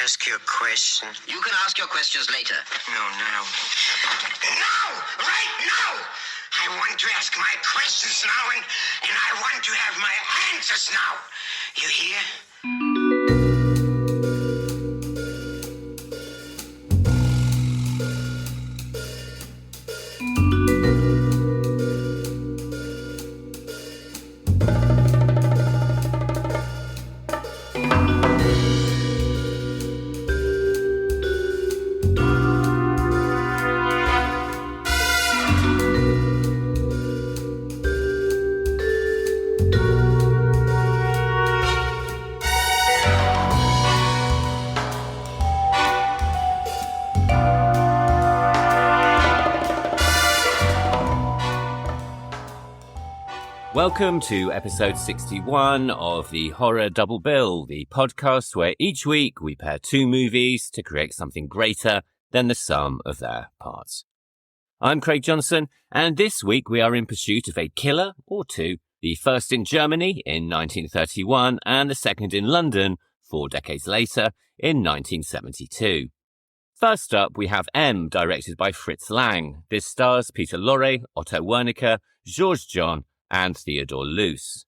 ask you a question? You can ask your questions later. No, now. Now! Right now! I want to ask my questions now, and I want to have my answers now. You hear? Welcome to episode 61 of the Horror Double Bill, the podcast where each week we pair two movies to create something greater than the sum of their parts. I'm Craig Johnson, and this week we are in pursuit of a killer or two, the first in Germany in 1931 and the second in London 4 decades later in 1972. First up, we have M, directed by Fritz Lang. This stars Peter Lorre, Otto Wernicke, Georg and Theodor Loos.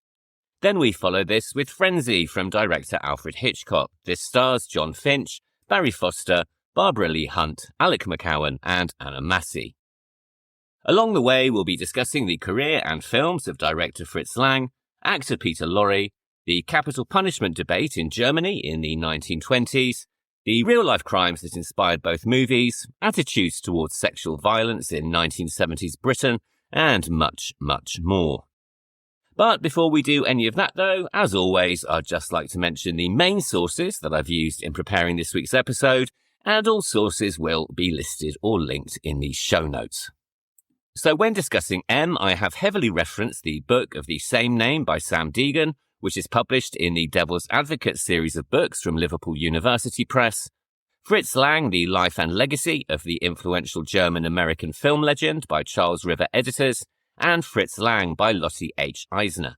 Then we follow this with Frenzy from director Alfred Hitchcock. This stars Jon Finch, Barry Foster, Barbara Leigh-Hunt, Alec McCowen and Anna Massey. Along the way, we'll be discussing the career and films of director Fritz Lang, actor Peter Lorre, the capital punishment debate in Germany in the 1920s, the real-life crimes that inspired both movies, attitudes towards sexual violence in 1970s Britain, and much, much more. But before we do any of that though, as always, I'd just like to mention the main sources that I've used in preparing this week's episode, and all sources will be listed or linked in the show notes. So when discussing M, I have heavily referenced the book of the same name by Sam Deegan, which is published in the Devil's Advocate series of books from Liverpool University Press, Fritz Lang, The Life and Legacy of the Influential German-American Film Legend by Charles River Editors, and Fritz Lang by Lottie H. Eisner.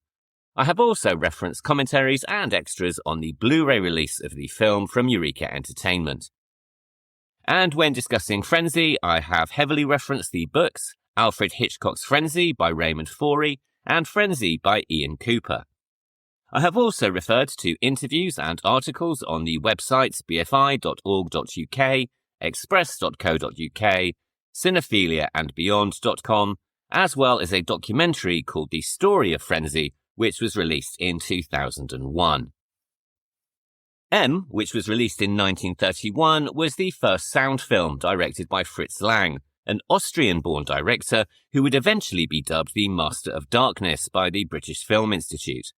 I have also referenced commentaries and extras on the Blu-ray release of the film from Eureka Entertainment. And when discussing Frenzy, I have heavily referenced the books Alfred Hitchcock's Frenzy by Raymond Forey and Frenzy by Ian Cooper. I have also referred to interviews and articles on the websites bfi.org.uk, express.co.uk, cinephiliaandbeyond.com, as well as a documentary called The Story of Frenzy, which was released in 2001. M, which was released in 1931, was the first sound film directed by Fritz Lang, an Austrian-born director who would eventually be dubbed the Master of Darkness by the British Film Institute.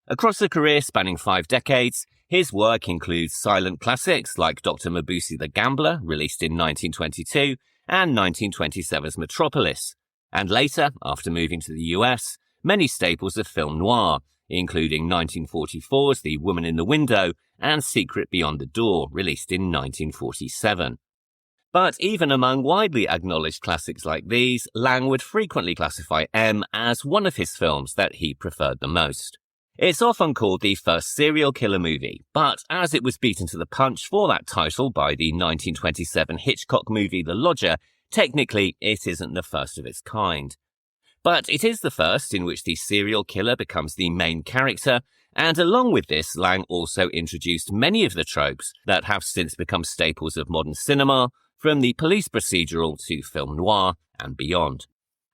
Across a career spanning 5 decades, his work includes silent classics like Dr. Mabuse the Gambler, released in 1922, and 1927's Metropolis, and later, after moving to the US, many staples of film noir, including 1944's The Woman in the Window and Secret Beyond the Door, released in 1947. But even among widely acknowledged classics like these, Lang would frequently classify M as one of his films that he preferred the most. It's often called the first serial killer movie, but as it was beaten to the punch for that title by the 1927 Hitchcock movie The Lodger, technically it isn't the first of its kind. But it is the first in which the serial killer becomes the main character, and along with this, Lang also introduced many of the tropes that have since become staples of modern cinema, from the police procedural to film noir and beyond.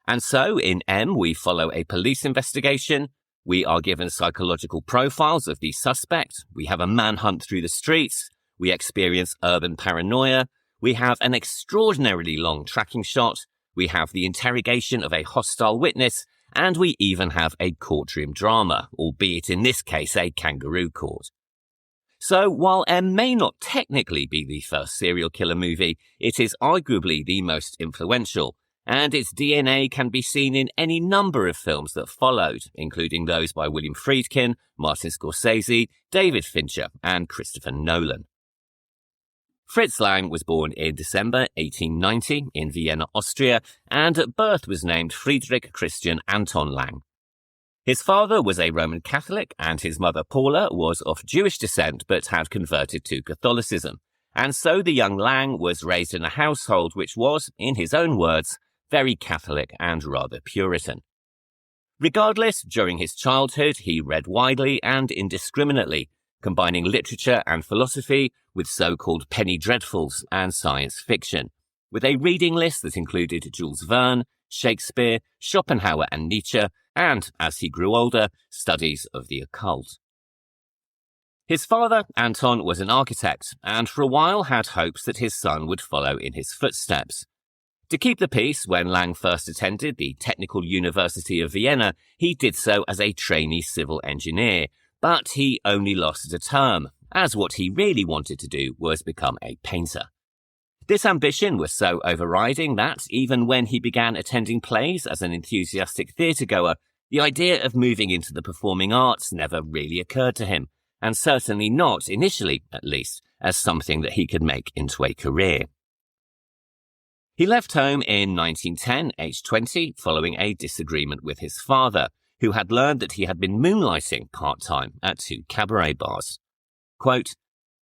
And so, in M, we follow a police investigation. We are given psychological profiles of the suspect, we have a manhunt through the streets, we experience urban paranoia, we have an extraordinarily long tracking shot, we have the interrogation of a hostile witness, and we even have a courtroom drama, albeit in this case a kangaroo court. So while M may not technically be the first serial killer movie, it is arguably the most influential, and its DNA can be seen in any number of films that followed, including those by William Friedkin, Martin Scorsese, David Fincher, and Christopher Nolan. Fritz Lang was born in December 1890 in Vienna, Austria, and at birth was named Friedrich Christian Anton Lang. His father was a Roman Catholic and his mother Paula was of Jewish descent but had converted to Catholicism, and so the young Lang was raised in a household which was, in his own words, very Catholic and rather Puritan. Regardless, during his childhood he read widely and indiscriminately, combining literature and philosophy with so-called penny dreadfuls and science fiction, with a reading list that included Jules Verne, Shakespeare, Schopenhauer and Nietzsche, and, as he grew older, studies of the occult. His father, Anton, was an architect, and for a while had hopes that his son would follow in his footsteps. To keep the peace, when Lang first attended the Technical University of Vienna, he did so as a trainee civil engineer, but he only lasted a term, as what he really wanted to do was become a painter. This ambition was so overriding that, even when he began attending plays as an enthusiastic theatre-goer, the idea of moving into the performing arts never really occurred to him, and certainly not, initially at least, as something that he could make into a career. He left home in 1910, aged 20, following a disagreement with his father, who had learned that he had been moonlighting part-time at 2 cabaret bars. Quote,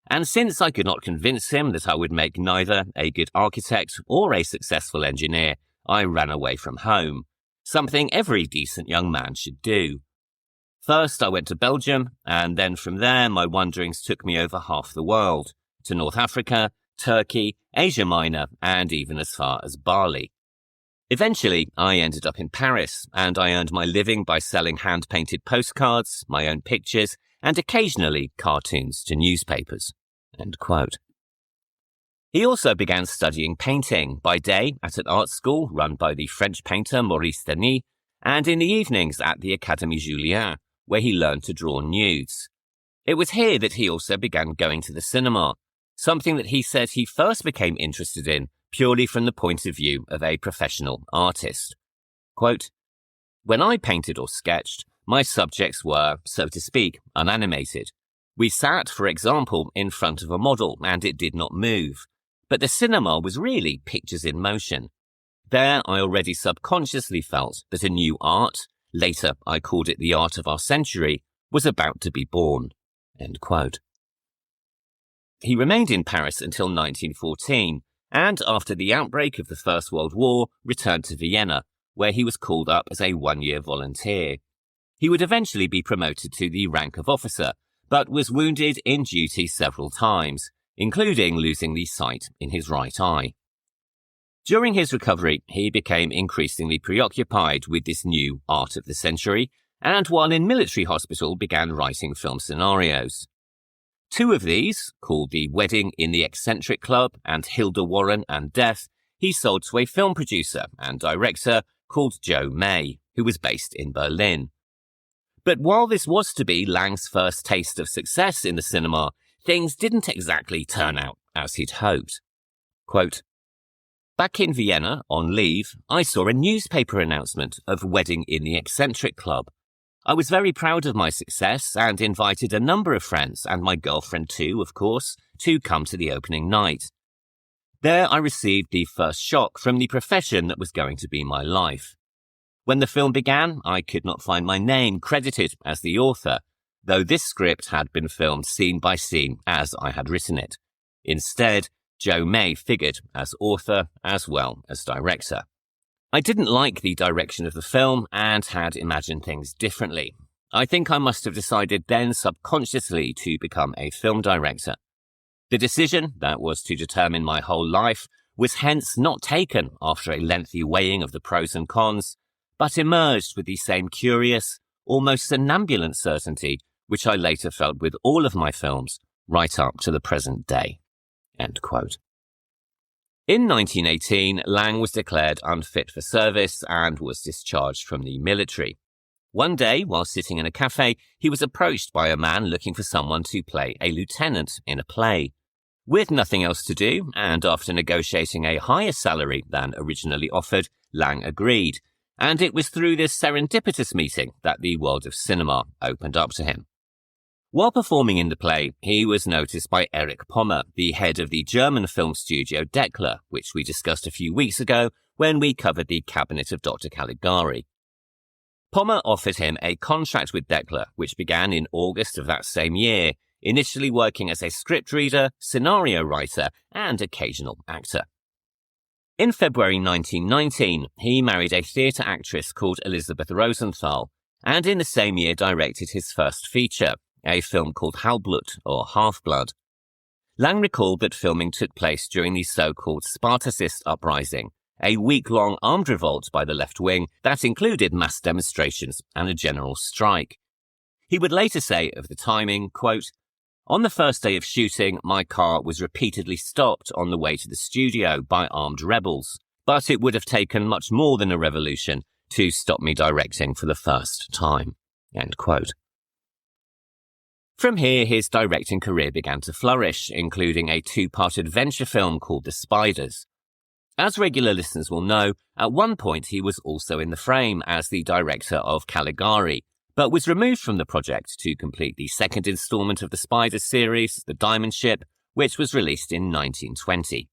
"And since I could not convince him that I would make neither a good architect or a successful engineer, I ran away from home, something every decent young man should do. First I went to Belgium, and then from there my wanderings took me over half the world, to North Africa, Turkey, Asia Minor, and even as far as Bali. Eventually, I ended up in Paris, and I earned my living by selling hand-painted postcards, my own pictures, and occasionally cartoons to newspapers." End quote. He also began studying painting, by day at an art school run by the French painter Maurice Denis, and in the evenings at the Académie Julian, where he learned to draw nudes. It was here that he also began going to the cinema, something that he said he first became interested in purely from the point of view of a professional artist. Quote, "When I painted or sketched, my subjects were, so to speak, unanimated. We sat, for example, in front of a model and it did not move. But the cinema was really pictures in motion. There I already subconsciously felt that a new art, later I called it the art of our century, was about to be born." End quote. He remained in Paris until 1914, and after the outbreak of the First World War, returned to Vienna, where he was called up as a one-year volunteer. He would eventually be promoted to the rank of officer, but was wounded in duty several times, including losing the sight in his right eye. During his recovery, he became increasingly preoccupied with this new art of the century, and while in military hospital began writing film scenarios. 2 of these, called The Wedding in the Eccentric Club and Hilda Warren and Death, he sold to a film producer and director called Joe May, who was based in Berlin. But while this was to be Lang's first taste of success in the cinema, things didn't exactly turn out as he'd hoped. Quote, "Back in Vienna, on leave, I saw a newspaper announcement of Wedding in the Eccentric Club. I was very proud of my success and invited a number of friends, and my girlfriend too, of course, to come to the opening night. There I received the first shock from the profession that was going to be my life. When the film began, I could not find my name credited as the author, though this script had been filmed scene by scene as I had written it. Instead, Joe May figured as author as well as director. I didn't like the direction of the film and had imagined things differently. I think I must have decided then subconsciously to become a film director. The decision, that was to determine my whole life, was hence not taken after a lengthy weighing of the pros and cons, but emerged with the same curious, almost somnambulant certainty which I later felt with all of my films right up to the present day." End quote. In 1918, Lang was declared unfit for service and was discharged from the military. One day, while sitting in a cafe, he was approached by a man looking for someone to play a lieutenant in a play. With nothing else to do, and after negotiating a higher salary than originally offered, Lang agreed, and it was through this serendipitous meeting that the world of cinema opened up to him. While performing in the play, he was noticed by Erich Pommer, the head of the German film studio Dekla, which we discussed a few weeks ago when we covered the Cabinet of Dr. Caligari. Pommer offered him a contract with Dekla, which began in August of that same year, initially working as a script reader, scenario writer, and occasional actor. In February 1919, he married a theatre actress called Elizabeth Rosenthal, and in the same year directed his first feature, a film called Halbblut, or Half-Blood. Lang recalled that filming took place during the so-called Spartacist uprising, a week-long armed revolt by the left wing that included mass demonstrations and a general strike. He would later say of the timing, quote, "On the first day of shooting, my car was repeatedly stopped on the way to the studio by armed rebels, but it would have taken much more than a revolution to stop me directing for the first time." End quote. From here, his directing career began to flourish, including a two-part adventure film called The Spiders. As regular listeners will know, at one point he was also in the frame as the director of Caligari, but was removed from the project to complete the second installment of the Spiders series, The Diamond Ship, which was released in 1920.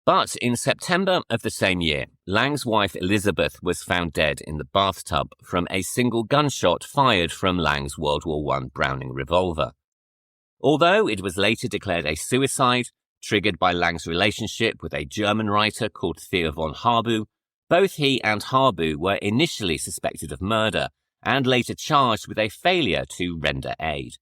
But in September of the same year, Lang's wife Elizabeth was found dead in the bathtub from a single gunshot fired from Lang's World War I Browning revolver. Although it was later declared a suicide, triggered by Lang's relationship with a German writer called Theo von Harbu, both he and Harbu were initially suspected of murder and later charged with a failure to render aid.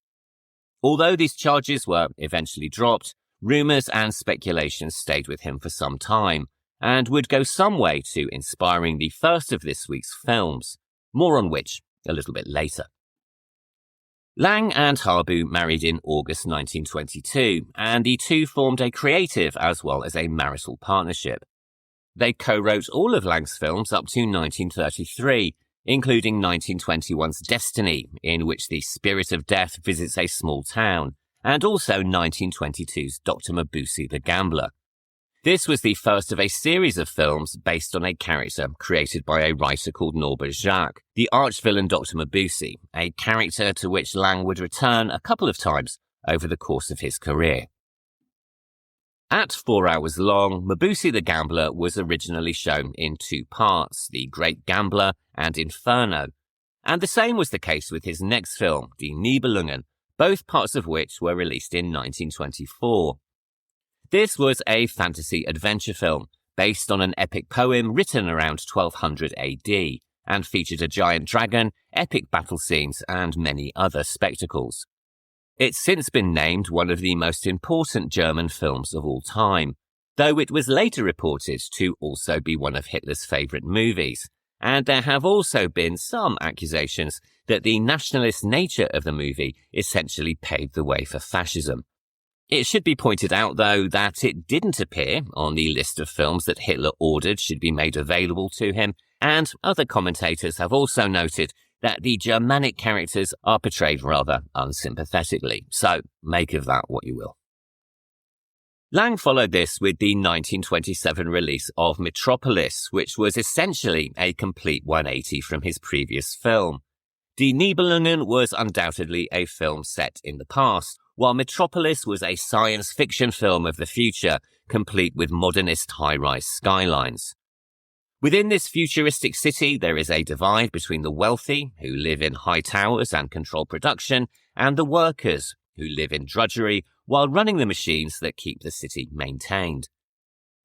Although these charges were eventually dropped, rumours and speculations stayed with him for some time, and would go some way to inspiring the first of this week's films, more on which a little bit later. Lang and Harbu married in August 1922, and the two formed a creative as well as a marital partnership. They co-wrote all of Lang's films up to 1933, including 1921's Destiny, in which the spirit of death visits a small town, and also 1922's Dr. Mabuse the Gambler. This was the first of a series of films based on a character created by a writer called Norbert Jacques, the arch-villain Dr. Mabuse, a character to which Lang would return a couple of times over the course of his career. At 4 hours long, Mabuse the Gambler was originally shown in two parts, The Great Gambler and Inferno, and the same was the case with his next film, Die Nibelungen, both parts of which were released in 1924. This was a fantasy adventure film based on an epic poem written around 1200 AD and featured a giant dragon, epic battle scenes, and many other spectacles. It's since been named one of the most important German films of all time, though it was later reported to also be one of Hitler's favourite movies, and there have also been some accusations that the nationalist nature of the movie essentially paved the way for fascism. It should be pointed out, though, that it didn't appear on the list of films that Hitler ordered should be made available to him, and other commentators have also noted that the Germanic characters are portrayed rather unsympathetically, so make of that what you will. Lang followed this with the 1927 release of Metropolis, which was essentially a complete 180 from his previous film. Die Nibelungen was undoubtedly a film set in the past, while Metropolis was a science fiction film of the future, complete with modernist high-rise skylines. Within this futuristic city, there is a divide between the wealthy, who live in high towers and control production, and the workers, who live in drudgery while running the machines that keep the city maintained.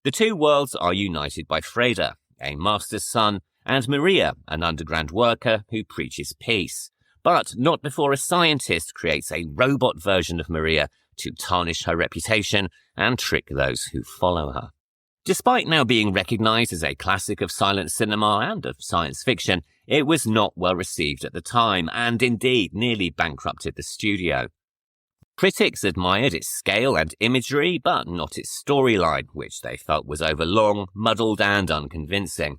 The two worlds are united by Freda, a master's son, and Maria, an underground worker who preaches peace, but not before a scientist creates a robot version of Maria to tarnish her reputation and trick those who follow her. Despite now being recognized as a classic of silent cinema and of science fiction, it was not well received at the time and indeed nearly bankrupted the studio. Critics admired its scale and imagery, but not its storyline, which they felt was overlong, muddled and unconvincing.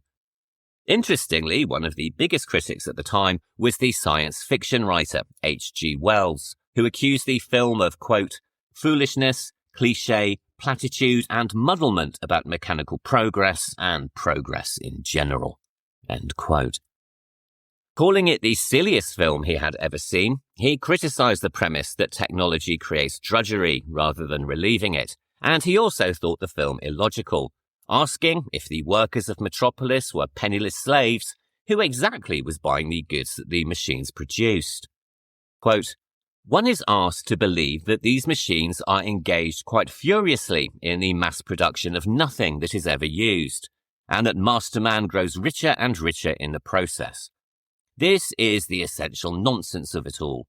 Interestingly, one of the biggest critics at the time was the science fiction writer H.G. Wells, who accused the film of, quote, foolishness, cliché, platitude and muddlement about mechanical progress and progress in general, end quote. Calling it the silliest film he had ever seen, he criticised the premise that technology creates drudgery rather than relieving it, and he also thought the film illogical, asking if the workers of Metropolis were penniless slaves, who exactly was buying the goods that the machines produced. Quote, One is asked to believe that these machines are engaged quite furiously in the mass production of nothing that is ever used, and that Masterman grows richer and richer in the process. This is the essential nonsense of it all.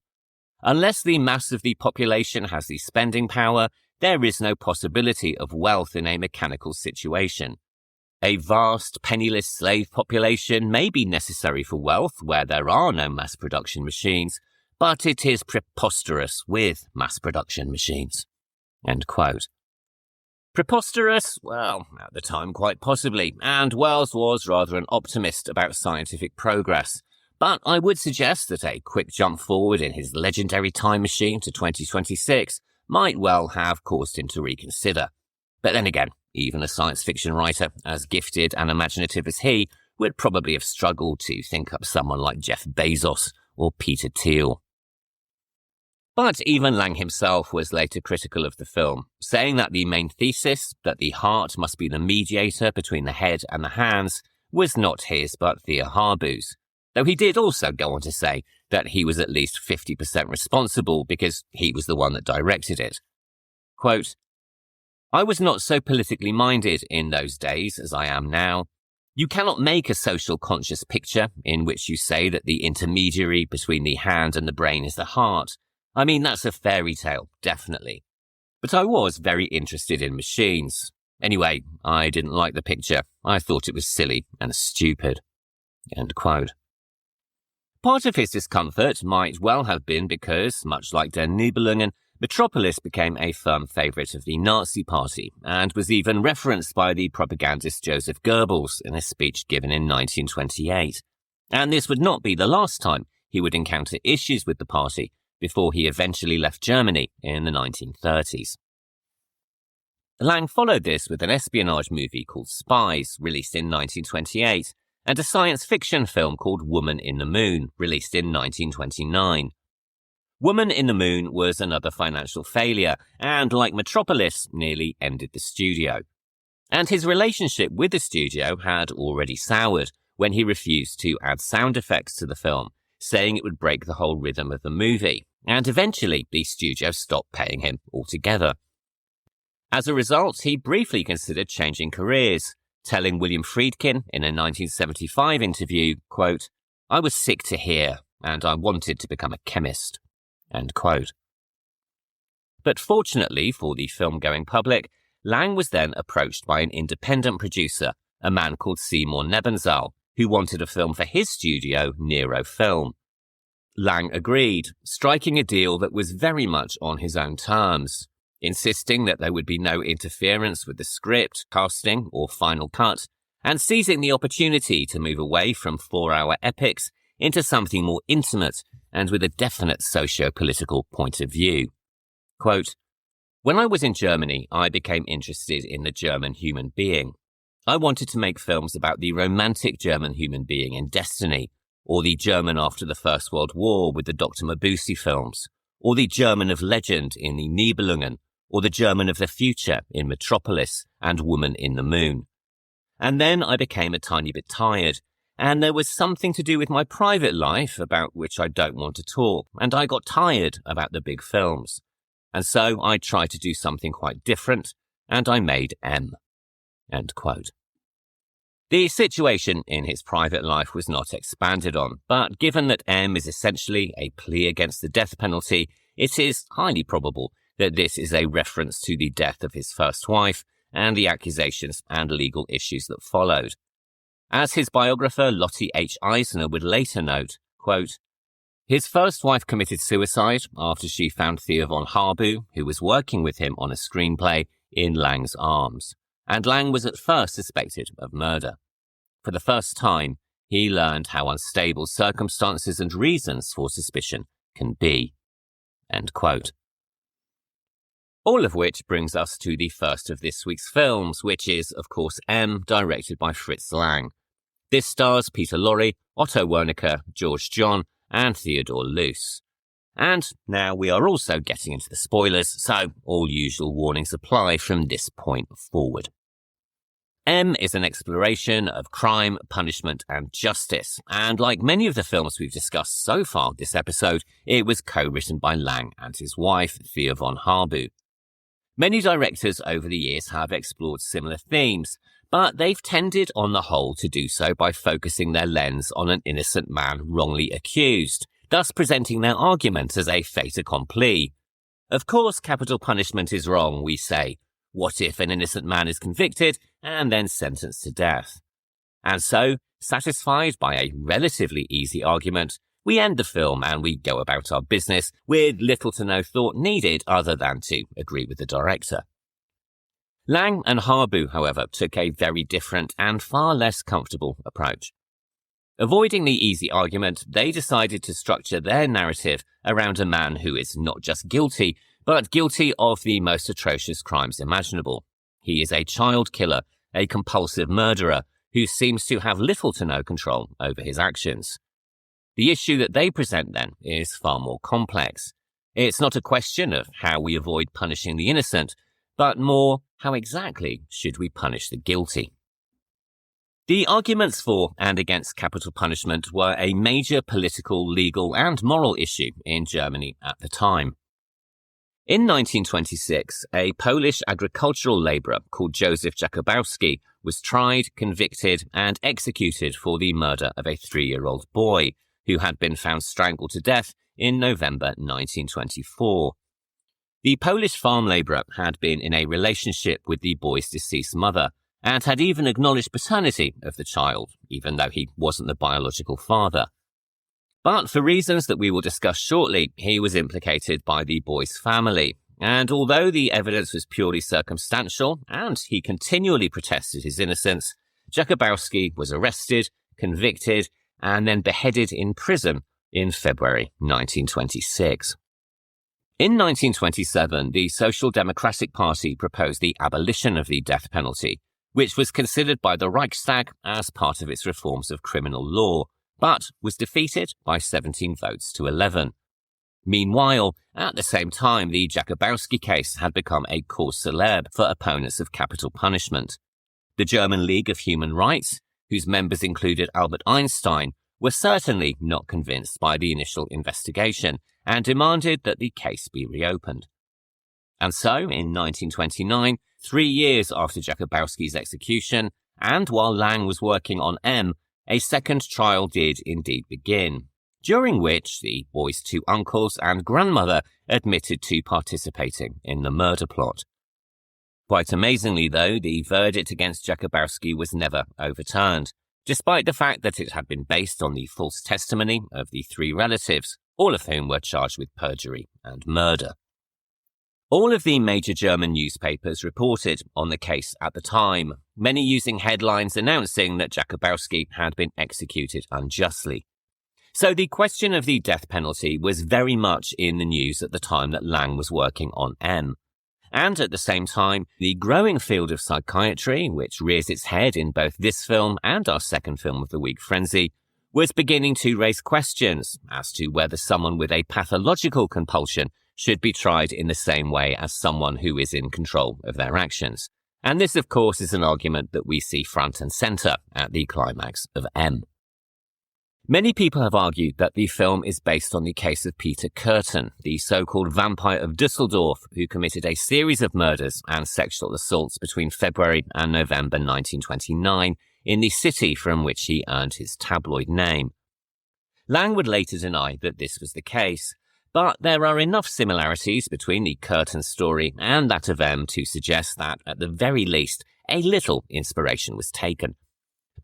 Unless the mass of the population has the spending power, there is no possibility of wealth in a mechanical situation. A vast, penniless slave population may be necessary for wealth where there are no mass production machines, but it is preposterous with mass production machines." End quote. Preposterous? Well, at the time quite possibly, and Wells was rather an optimist about scientific progress. But I would suggest that a quick jump forward in his legendary time machine to 2026 might well have caused him to reconsider. But then again, even a science fiction writer as gifted and imaginative as he would probably have struggled to think up someone like Jeff Bezos or Peter Thiel. But even Lang himself was later critical of the film, saying that the main thesis, that the heart must be the mediator between the head and the hands, was not his but Thea Harbu's, though he did also go on to say that he was at least 50% responsible because he was the one that directed it. Quote, "I was not so politically minded in those days as I am now. You cannot make a social conscious picture in which you say that the intermediary between the hand and the brain is the heart. I mean, that's a fairy tale, definitely. But I was very interested in machines. Anyway, I didn't like the picture. I thought it was silly and stupid." End quote. Part of his discomfort might well have been because, much like Der Nibelungen, Metropolis became a firm favourite of the Nazi Party and was even referenced by the propagandist Joseph Goebbels in a speech given in 1928. And this would not be the last time he would encounter issues with the party before he eventually left Germany in the 1930s. Lang followed this with an espionage movie called Spies, released in 1928, and a science fiction film called Woman in the Moon, released in 1929. Woman in the Moon was another financial failure, and like Metropolis, nearly ended the studio. And his relationship with the studio had already soured when he refused to add sound effects to the film, saying it would break the whole rhythm of the movie, and eventually the studio stopped paying him altogether. As a result, he briefly considered changing careers, telling William Friedkin in a 1975 interview, quote, "I was sick to hear, and I wanted to become a chemist." End quote. But fortunately for the film-going public, Lang was then approached by an independent producer, a man called Seymour Nebenzahl, who wanted a film for his studio, Nero Film. Lang agreed, striking a deal that was very much on his own terms, insisting that there would be no interference with the script, casting, or final cut, and seizing the opportunity to move away from 4-hour epics into something more intimate and with a definite socio-political point of view. Quote, "When I was in Germany, I became interested in the German human being. I wanted to make films about the romantic German human being in Destiny, or the German after the First World War with the Dr. Mabuse films, or the German of legend in the Nibelungen, or the German of the future in Metropolis and Woman in the Moon. And then I became a tiny bit tired, and there was something to do with my private life about which I don't want to talk, and I got tired about the big films. And so I tried to do something quite different, and I made M." End quote. The situation in his private life was not expanded on, but given that M is essentially a plea against the death penalty, it is highly probable that this is a reference to the death of his first wife and the accusations and legal issues that followed. As his biographer Lottie H. Eisner would later note, quote, "His first wife committed suicide after she found Thea von Harbu, who was working with him on a screenplay, in Lang's arms, and Lang was at first suspected of murder. For the first time, he learned how unstable circumstances and reasons for suspicion can be." End quote. All of which brings us to the first of this week's films, which is, of course, M, directed by Fritz Lang. This stars Peter Lorre, Otto Wernicke, Georg John, and Theodor Loos. And now we are also getting into the spoilers, so all usual warnings apply from this point forward. M is an exploration of crime, punishment, and justice, and like many of the films we've discussed so far this episode, it was co-written by Lang and his wife, Thea von Harbu. Many directors over the years have explored similar themes, but they've tended on the whole to do so by focusing their lens on an innocent man wrongly accused, thus presenting their argument as a fait accompli. Of course, capital punishment is wrong, we say. What if an innocent man is convicted and then sentenced to death? And so, satisfied by a relatively easy argument, we end the film and we go about our business with little to no thought needed other than to agree with the director. Lang and Harbu, however, took a very different and far less comfortable approach. Avoiding the easy argument, they decided to structure their narrative around a man who is not just guilty, but guilty of the most atrocious crimes imaginable. He is a child killer, a compulsive murderer, who seems to have little to no control over his actions. The issue that they present, then, is far more complex. It's not a question of how we avoid punishing the innocent, but more, how exactly should we punish the guilty? The arguments for and against capital punishment were a major political, legal, and moral issue in Germany at the time. In 1926, a Polish agricultural labourer called Joseph Jakubowski was tried, convicted, and executed for the murder of a 3-year-old boy who had been found strangled to death in November 1924. The Polish farm labourer had been in a relationship with the boy's deceased mother and had even acknowledged paternity of the child, even though he wasn't the biological father. But for reasons that we will discuss shortly, he was implicated by the boy's family, and although the evidence was purely circumstantial and he continually protested his innocence, Jakubowski was arrested, convicted, and then beheaded in prison in February 1926. In 1927, the Social Democratic Party proposed the abolition of the death penalty, which was considered by the Reichstag as part of its reforms of criminal law, but was defeated by 17 votes to 11. Meanwhile, at the same time, the Jakubowski case had become a cause célèbre for opponents of capital punishment. The German League of Human Rights, whose members included Albert Einstein, were certainly not convinced by the initial investigation and demanded that the case be reopened. And so, in 1929, 3 years after Jakubowski's execution, and while Lang was working on M, a second trial did indeed begin, during which the boy's 2 uncles and grandmother admitted to participating in the murder plot. Quite amazingly, though, the verdict against Jakubowski was never overturned, despite the fact that it had been based on the false testimony of the 3 relatives, all of whom were charged with perjury and murder. All of the major German newspapers reported on the case at the time, many using headlines announcing that Jakubowski had been executed unjustly. So the question of the death penalty was very much in the news at the time that Lang was working on M. And at the same time, the growing field of psychiatry, which rears its head in both this film and our second film of the week, Frenzy, was beginning to raise questions as to whether someone with a pathological compulsion should be tried in the same way as someone who is in control of their actions. And this, of course, is an argument that we see front and centre at the climax of M. Many people have argued that the film is based on the case of Peter Kürten, the so-called vampire of Dusseldorf, who committed a series of murders and sexual assaults between February and November 1929 in the city from which he earned his tabloid name. Lang would later deny that this was the case, but there are enough similarities between the Kürten story and that of M to suggest that, at the very least, a little inspiration was taken.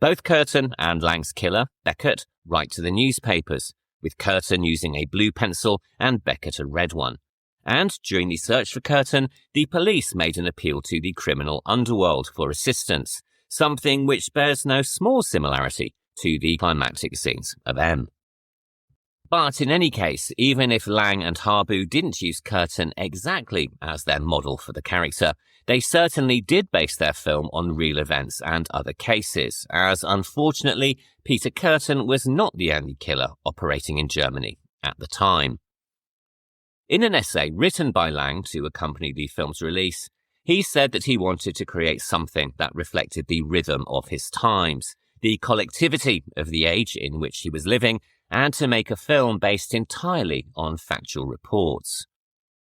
Both Kürten and Lang's killer, Beckett, write to the newspapers, with Kürten using a blue pencil and Beckett a red one. And during the search for Kürten, the police made an appeal to the criminal underworld for assistance, something which bears no small similarity to the climactic scenes of M. But in any case, even if Lang and Harbu didn't use Kürten exactly as their model for the character, they certainly did base their film on real events and other cases, as unfortunately, Peter Kürten was not the only killer operating in Germany at the time. In an essay written by Lang to accompany the film's release, He said that he wanted to create something that reflected the rhythm of his times, the collectivity of the age in which he was living, and to make a film based entirely on factual reports.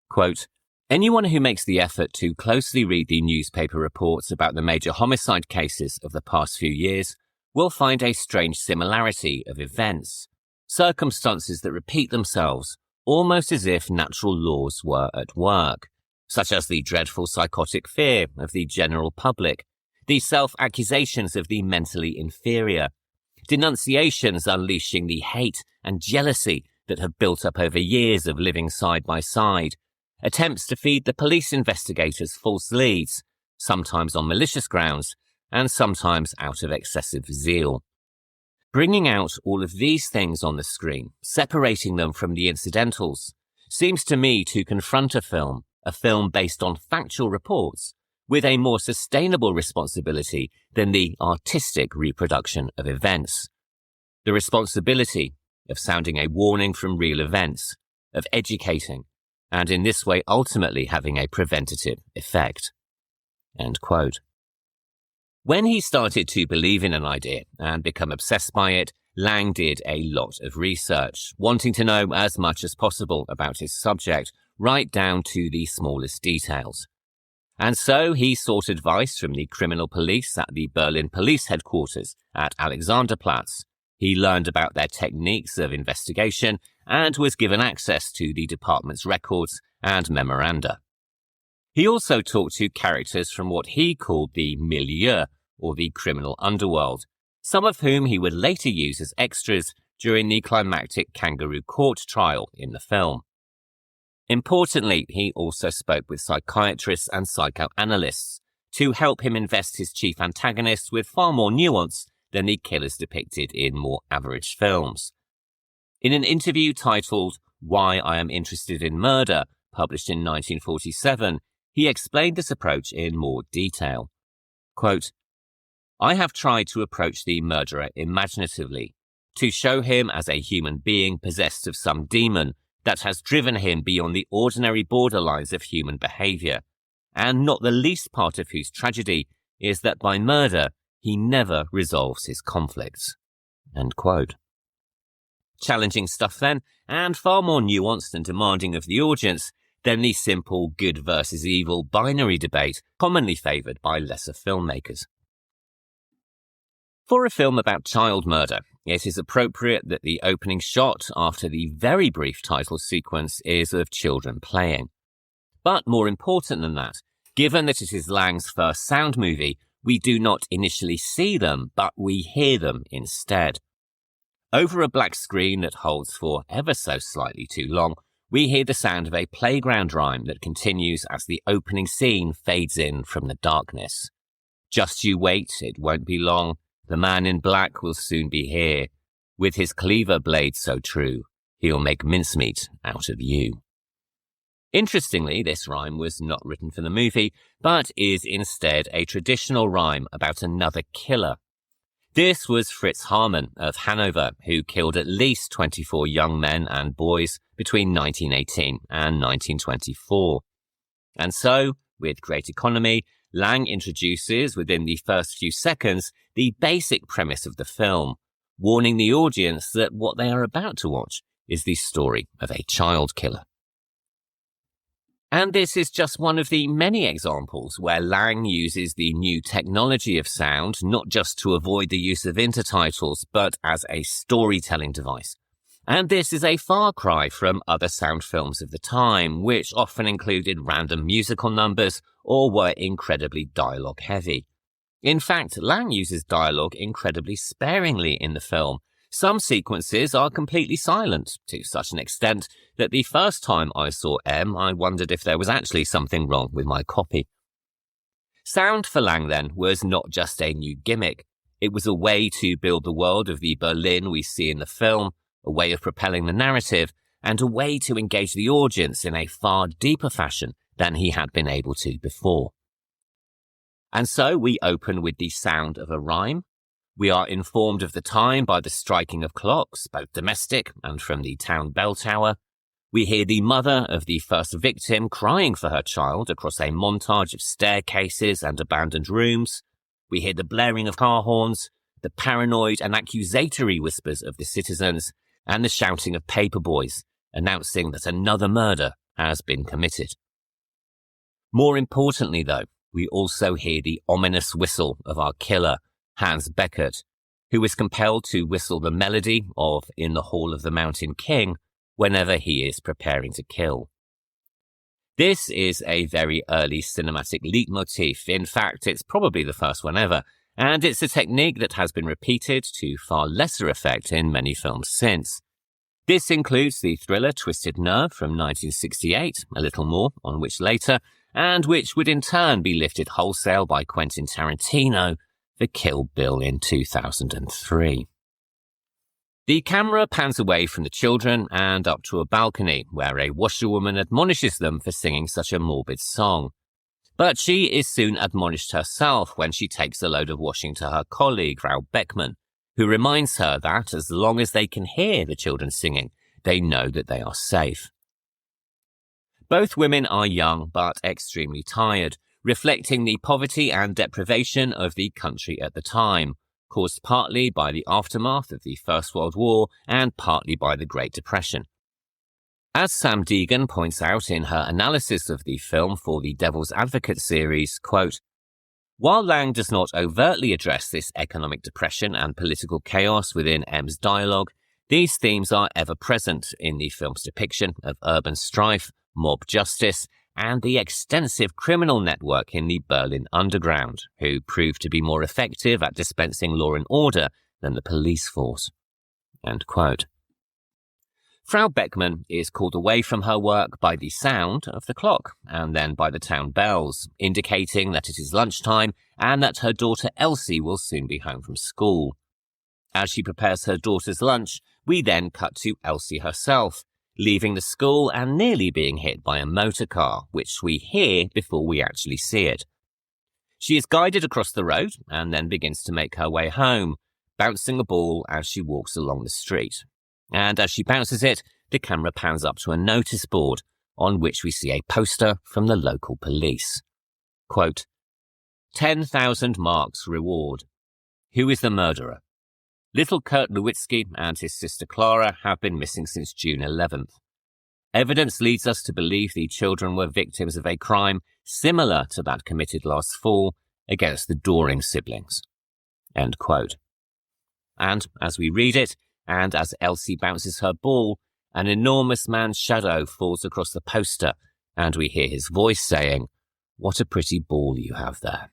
Quote, anyone who makes the effort to closely read the newspaper reports about the major homicide cases of the past few years will find a strange similarity of events, circumstances that repeat themselves, almost as if natural laws were at work, such as the dreadful psychotic fear of the general public, the self-accusations of the mentally inferior, denunciations unleashing the hate and jealousy that have built up over years of living side by side, attempts to feed the police investigators false leads, sometimes on malicious grounds, and sometimes out of excessive zeal. Bringing out all of these things on the screen, separating them from the incidentals, seems to me to confront a film based on factual reports, with a more sustainable responsibility than the artistic reproduction of events. The responsibility of sounding a warning from real events, of educating, and in this way ultimately having a preventative effect. End quote. When he started to believe in an idea and become obsessed by it, Lang did a lot of research, wanting to know as much as possible about his subject, right down to the smallest details. And so he sought advice from the criminal police at the Berlin police headquarters at Alexanderplatz. He learned about their techniques of investigation and was given access to the department's records and memoranda. He also talked to characters from what he called the milieu, or the criminal underworld, some of whom he would later use as extras during the climactic kangaroo court trial in the film. Importantly, he also spoke with psychiatrists and psychoanalysts to help him invest his chief antagonist with far more nuance than the killers depicted in more average films. In an interview titled Why I Am Interested in Murder, published in 1947, he explained this approach in more detail. Quote, I have tried to approach the murderer imaginatively, to show him as a human being possessed of some demon that has driven him beyond the ordinary borderlines of human behavior, and not the least part of whose tragedy is that by murder he never resolves his conflicts. End quote. Challenging stuff then, and far more nuanced and demanding of the audience than the simple good versus evil binary debate commonly favoured by lesser filmmakers. For a film about child murder, it is appropriate that the opening shot after the very brief title sequence is of children playing. But more important than that, given that it is Lang's first sound movie, we do not initially see them, but we hear them instead. Over a black screen that holds for ever so slightly too long, we hear the sound of a playground rhyme that continues as the opening scene fades in from the darkness. Just you wait, it won't be long. The man in black will soon be here. With his cleaver blade so true, he'll make mincemeat out of you. Interestingly, this rhyme was not written for the movie, but is instead a traditional rhyme about another killer. This was Fritz Hamann of Hanover, who killed at least 24 young men and boys between 1918 and 1924. And so, with great economy, Lang introduces within the first few seconds the basic premise of the film, warning the audience that what they are about to watch is the story of a child killer. And this is just one of the many examples where Lang uses the new technology of sound not just to avoid the use of intertitles, but as a storytelling device. And this is a far cry from other sound films of the time, which often included random musical numbers or were incredibly dialogue-heavy. In fact, Lang uses dialogue incredibly sparingly in the film. Some sequences are completely silent, to such an extent that the first time I saw M, I wondered if there was actually something wrong with my copy. Sound for Lang, then, was not just a new gimmick. It was a way to build the world of the Berlin we see in the film, a way of propelling the narrative, and a way to engage the audience in a far deeper fashion than he had been able to before. And so we open with the sound of a rhyme. We are informed of the time by the striking of clocks, both domestic and from the town bell tower. We hear the mother of the first victim crying for her child across a montage of staircases and abandoned rooms. We hear the blaring of car horns, the paranoid and accusatory whispers of the citizens, and the shouting of paperboys, announcing that another murder has been committed. More importantly, though, we also hear the ominous whistle of our killer, Hans Beckert, who is compelled to whistle the melody of In the Hall of the Mountain King whenever he is preparing to kill. This is a very early cinematic leitmotif. In fact, it's probably the first one ever, and it's a technique that has been repeated to far lesser effect in many films since. This includes the thriller Twisted Nerve from 1968, a little more on which later, and which would in turn be lifted wholesale by Quentin Tarantino for Kill Bill in 2003. The camera pans away from the children and up to a balcony where a washerwoman admonishes them for singing such a morbid song. But she is soon admonished herself when she takes a load of washing to her colleague, Frau Beckmann, who reminds her that as long as they can hear the children singing, they know that they are safe. Both women are young but extremely tired, reflecting the poverty and deprivation of the country at the time, caused partly by the aftermath of the First World War and partly by the Great Depression. As Sam Deegan points out in her analysis of the film for the Devil's Advocate series, quote, "While Lang does not overtly address this economic depression and political chaos within M's dialogue, these themes are ever present in the film's depiction of urban strife, mob justice, and the extensive criminal network in the Berlin underground, who proved to be more effective at dispensing law and order than the police force." End quote. Frau Beckmann is called away from her work by the sound of the clock and then by the town bells, indicating that it is lunchtime and that her daughter Elsie will soon be home from school. As she prepares her daughter's lunch, we then cut to Elsie herself, leaving the school and nearly being hit by a motor car, which we hear before we actually see it. She is guided across the road and then begins to make her way home, bouncing a ball as she walks along the street. And as she bounces it, the camera pans up to a notice board on which we see a poster from the local police. Quote, 10,000 marks reward. Who is the murderer? Little Kurt Lewitzki and his sister Clara have been missing since June 11th. Evidence leads us to believe the children were victims of a crime similar to that committed last fall against the Doring siblings. End quote. And as we read it, and as Elsie bounces her ball, an enormous man's shadow falls across the poster, and we hear his voice saying, "What a pretty ball you have there."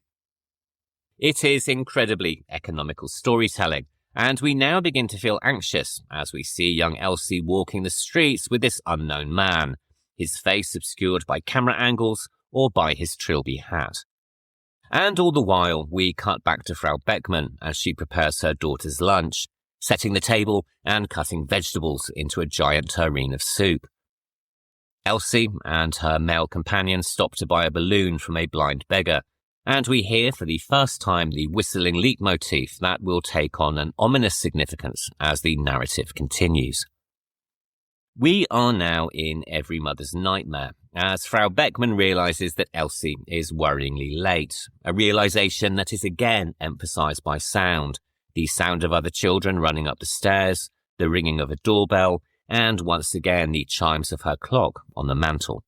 It is incredibly economical storytelling, and we now begin to feel anxious as we see young Elsie walking the streets with this unknown man, his face obscured by camera angles or by his trilby hat. And all the while, we cut back to Frau Beckmann as she prepares her daughter's lunch, setting the table and cutting vegetables into a giant tureen of soup. Elsie and her male companion stop to buy a balloon from a blind beggar, and we hear for the first time the whistling leitmotif that will take on an ominous significance as the narrative continues. We are now in every mother's nightmare, as Frau Beckmann realizes that Elsie is worryingly late, a realization that is again emphasized by sound, the sound of other children running up the stairs, the ringing of a doorbell, and once again the chimes of her clock on the mantel.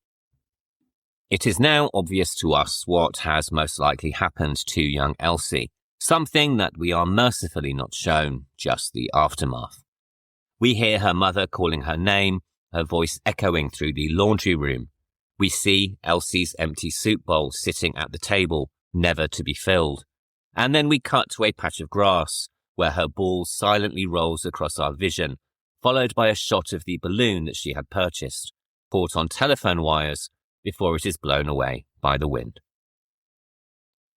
It is now obvious to us what has most likely happened to young Elsie, something that we are mercifully not shown, just the aftermath. We hear her mother calling her name, her voice echoing through the laundry room. We see Elsie's empty soup bowl sitting at the table, never to be filled. And then we cut to a patch of grass, where her ball silently rolls across our vision, followed by a shot of the balloon that she had purchased, caught on telephone wires before it is blown away by the wind.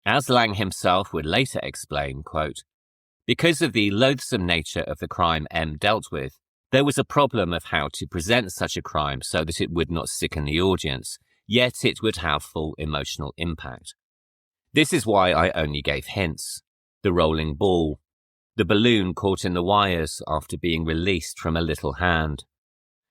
As Lang himself would later explain, quote, "Because of the loathsome nature of the crime M dealt with, there was a problem of how to present such a crime so that it would not sicken the audience, yet it would have full emotional impact. This is why I only gave hints. The rolling ball, the balloon caught in the wires after being released from a little hand.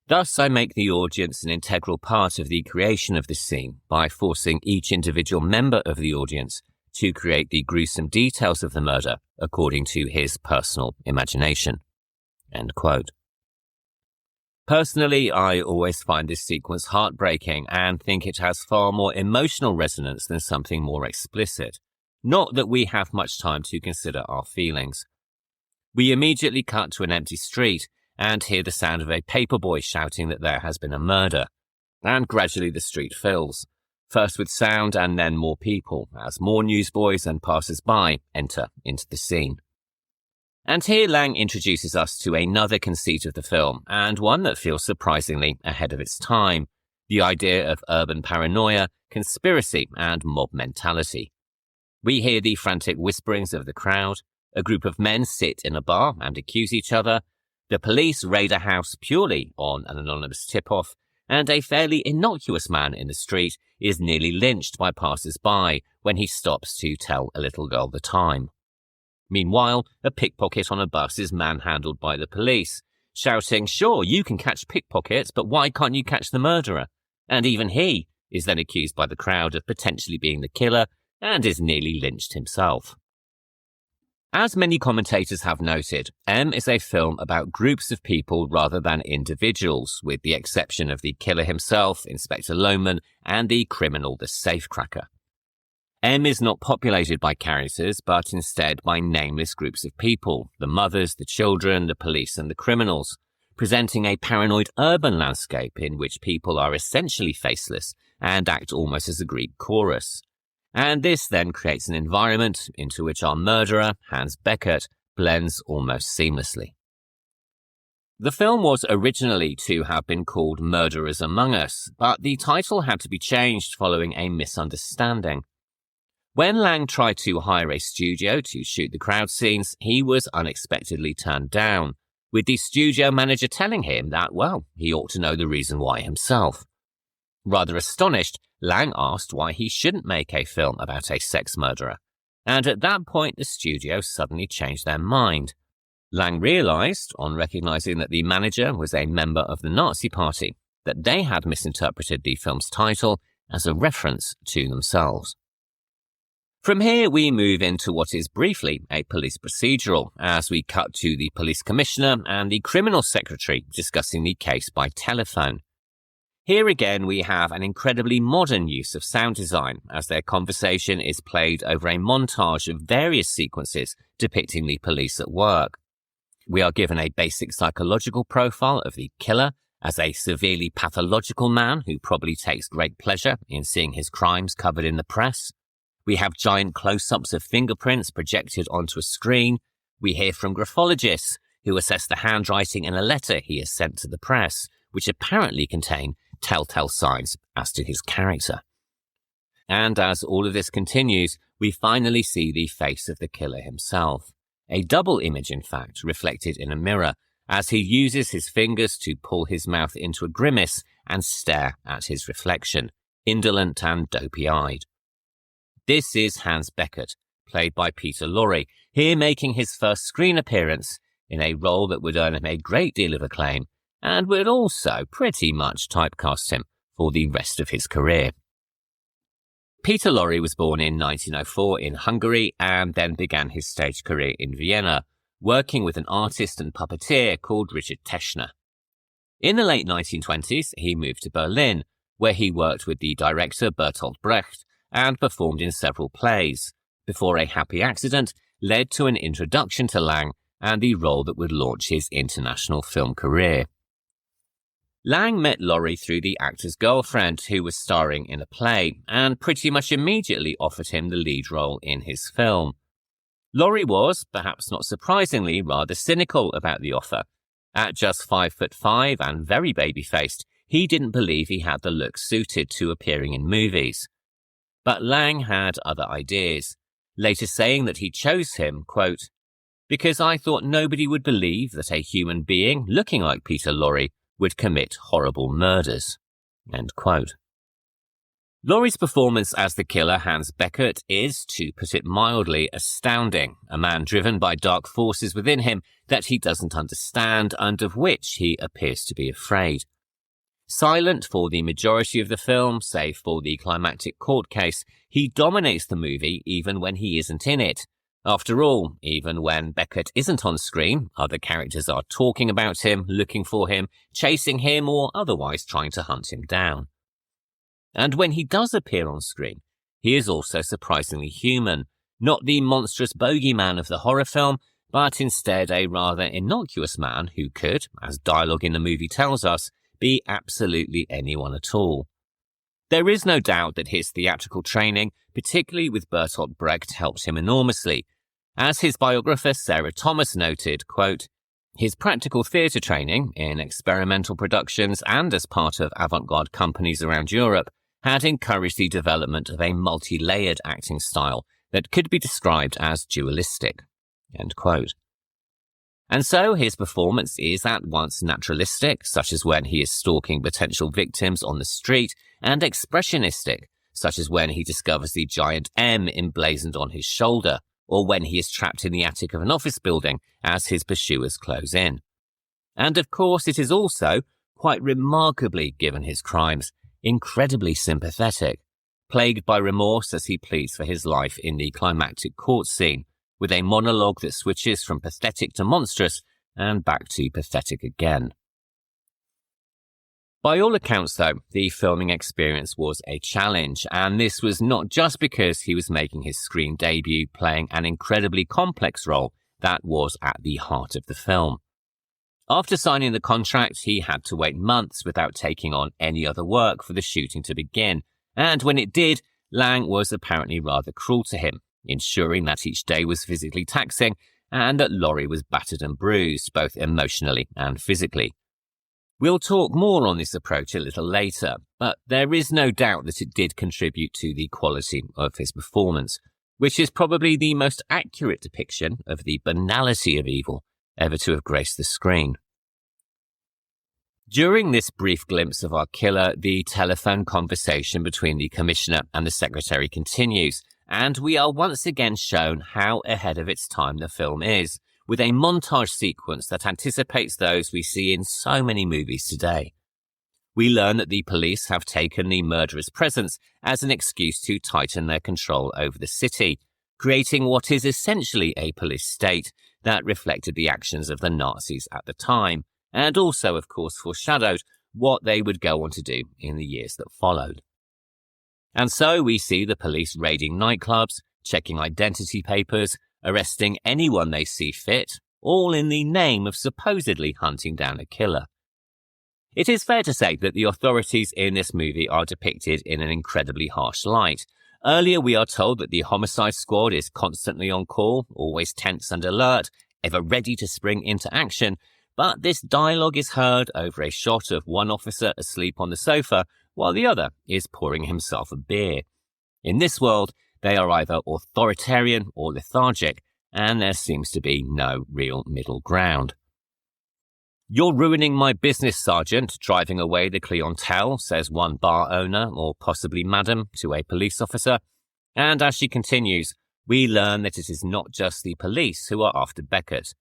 Thus, I make the audience an integral part of the creation of this scene by forcing each individual member of the audience to create the gruesome details of the murder according to his personal imagination." End quote. Personally, I always find this sequence heartbreaking and think it has far more emotional resonance than something more explicit. Not that we have much time to consider our feelings. We immediately cut to an empty street and hear the sound of a paperboy shouting that there has been a murder. And gradually the street fills, first with sound and then more people, as more newsboys and passers-by enter into the scene. And here Lang introduces us to another conceit of the film, and one that feels surprisingly ahead of its time, the idea of urban paranoia, conspiracy, and mob mentality. We hear the frantic whisperings of the crowd, a group of men sit in a bar and accuse each other, the police raid a house purely on an anonymous tip-off, and a fairly innocuous man in the street is nearly lynched by passers-by when he stops to tell a little girl the time. Meanwhile, a pickpocket on a bus is manhandled by the police, shouting, "Sure, you can catch pickpockets, but why can't you catch the murderer?" And even he is then accused by the crowd of potentially being the killer and is nearly lynched himself. As many commentators have noted, M is a film about groups of people rather than individuals, with the exception of the killer himself, Inspector Lohman, and the criminal, the safecracker. M is not populated by characters, but instead by nameless groups of people, the mothers, the children, the police, and the criminals, presenting a paranoid urban landscape in which people are essentially faceless and act almost as a Greek chorus. And this then creates an environment into which our murderer, Hans Beckert, blends almost seamlessly. The film was originally to have been called Murderers Among Us, but the title had to be changed following a misunderstanding. When Lang tried to hire a studio to shoot the crowd scenes, he was unexpectedly turned down, with the studio manager telling him that, well, he ought to know the reason why himself. Rather astonished, Lang asked why he shouldn't make a film about a sex murderer, and at that point the studio suddenly changed their mind. Lang realized, on recognizing that the manager was a member of the Nazi Party, that they had misinterpreted the film's title as a reference to themselves. From here, we move into what is briefly a police procedural, as we cut to the police commissioner and the criminal secretary discussing the case by telephone. Here again, we have an incredibly modern use of sound design, as their conversation is played over a montage of various sequences depicting the police at work. We are given a basic psychological profile of the killer as a severely pathological man who probably takes great pleasure in seeing his crimes covered in the press. We have giant close-ups of fingerprints projected onto a screen. We hear from graphologists who assess the handwriting in a letter he has sent to the press, which apparently contain telltale signs as to his character. And as all of this continues, we finally see the face of the killer himself. A double image, in fact, reflected in a mirror, as he uses his fingers to pull his mouth into a grimace and stare at his reflection, indolent and dopey-eyed. This is Hans Beckert, played by Peter Lorre, here making his first screen appearance in a role that would earn him a great deal of acclaim and would also pretty much typecast him for the rest of his career. Peter Lorre was born in 1904 in Hungary and then began his stage career in Vienna, working with an artist and puppeteer called Richard Teschner. In the late 1920s, he moved to Berlin, where he worked with the director Bertolt Brecht and performed in several plays, before a happy accident led to an introduction to Lang and the role that would launch his international film career. Lang met Lorre through the actor's girlfriend, who was starring in a play, and pretty much immediately offered him the lead role in his film. Lorre was, perhaps not surprisingly, rather cynical about the offer. At just 5'5" and very baby-faced, he didn't believe he had the look suited to appearing in movies. But Lang had other ideas, later saying that he chose him, quote, "because I thought nobody would believe that a human being looking like Peter Lorre would commit horrible murders." End quote. Lorre's performance as the killer Hans Beckert is, to put it mildly, astounding, a man driven by dark forces within him that he doesn't understand and of which he appears to be afraid. Silent for the majority of the film, save for the climactic court case, he dominates the movie even when he isn't in it. After all, even when Beckett isn't on screen, other characters are talking about him, looking for him, chasing him, or otherwise trying to hunt him down. And when he does appear on screen, he is also surprisingly human, not the monstrous bogeyman of the horror film, but instead a rather innocuous man who could, as dialogue in the movie tells us, be absolutely anyone at all. There is no doubt that his theatrical training, particularly with Bertolt Brecht, helped him enormously. As his biographer Sarah Thomas noted, quote, his practical theatre training in experimental productions and as part of avant-garde companies around Europe had encouraged the development of a multi-layered acting style that could be described as dualistic. End quote. And so his performance is at once naturalistic, such as when he is stalking potential victims on the street, and expressionistic, such as when he discovers the giant M emblazoned on his shoulder, or when he is trapped in the attic of an office building as his pursuers close in. And of course it is also, quite remarkably given his crimes, incredibly sympathetic, plagued by remorse as he pleads for his life in the climactic court scene, with a monologue that switches from pathetic to monstrous and back to pathetic again. By all accounts, though, the filming experience was a challenge, and this was not just because he was making his screen debut playing an incredibly complex role that was at the heart of the film. After signing the contract, he had to wait months without taking on any other work for the shooting to begin, and when it did, Lang was apparently rather cruel to him, ensuring that each day was physically taxing and that Lorre was battered and bruised, both emotionally and physically. We'll talk more on this approach a little later, but there is no doubt that it did contribute to the quality of his performance, which is probably the most accurate depiction of the banality of evil ever to have graced the screen. During this brief glimpse of our killer, the telephone conversation between the commissioner and the secretary continues, and we are once again shown how ahead of its time the film is, with a montage sequence that anticipates those we see in so many movies today. We learn that the police have taken the murderer's presence as an excuse to tighten their control over the city, creating what is essentially a police state that reflected the actions of the Nazis at the time, and also, of course, foreshadowed what they would go on to do in the years that followed. And so we see the police raiding nightclubs, checking identity papers, arresting anyone they see fit, all in the name of supposedly hunting down a killer. It is fair to say that the authorities in this movie are depicted in an incredibly harsh light. Earlier we are told that the homicide squad is constantly on call, always tense and alert, ever ready to spring into action, but this dialogue is heard over a shot of one officer asleep on the sofa while the other is pouring himself a beer. In this world, they are either authoritarian or lethargic, and there seems to be no real middle ground. "You're ruining my business, Sergeant, driving away the clientele," says one bar owner, or possibly madam, to a police officer. And as she continues, we learn that it is not just the police who are after Beckett.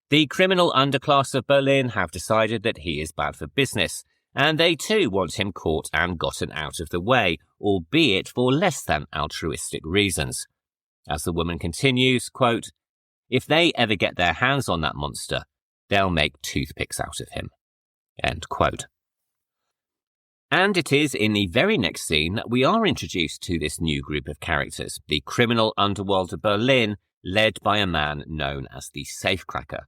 The criminal underclass of Berlin have decided that he is bad for business, and they too want him caught and gotten out of the way, albeit for less than altruistic reasons. As the woman continues, quote, "If they ever get their hands on that monster, they'll make toothpicks out of him." End quote. And it is in the very next scene that we are introduced to this new group of characters, the criminal underworld of Berlin, led by a man known as the Safecracker.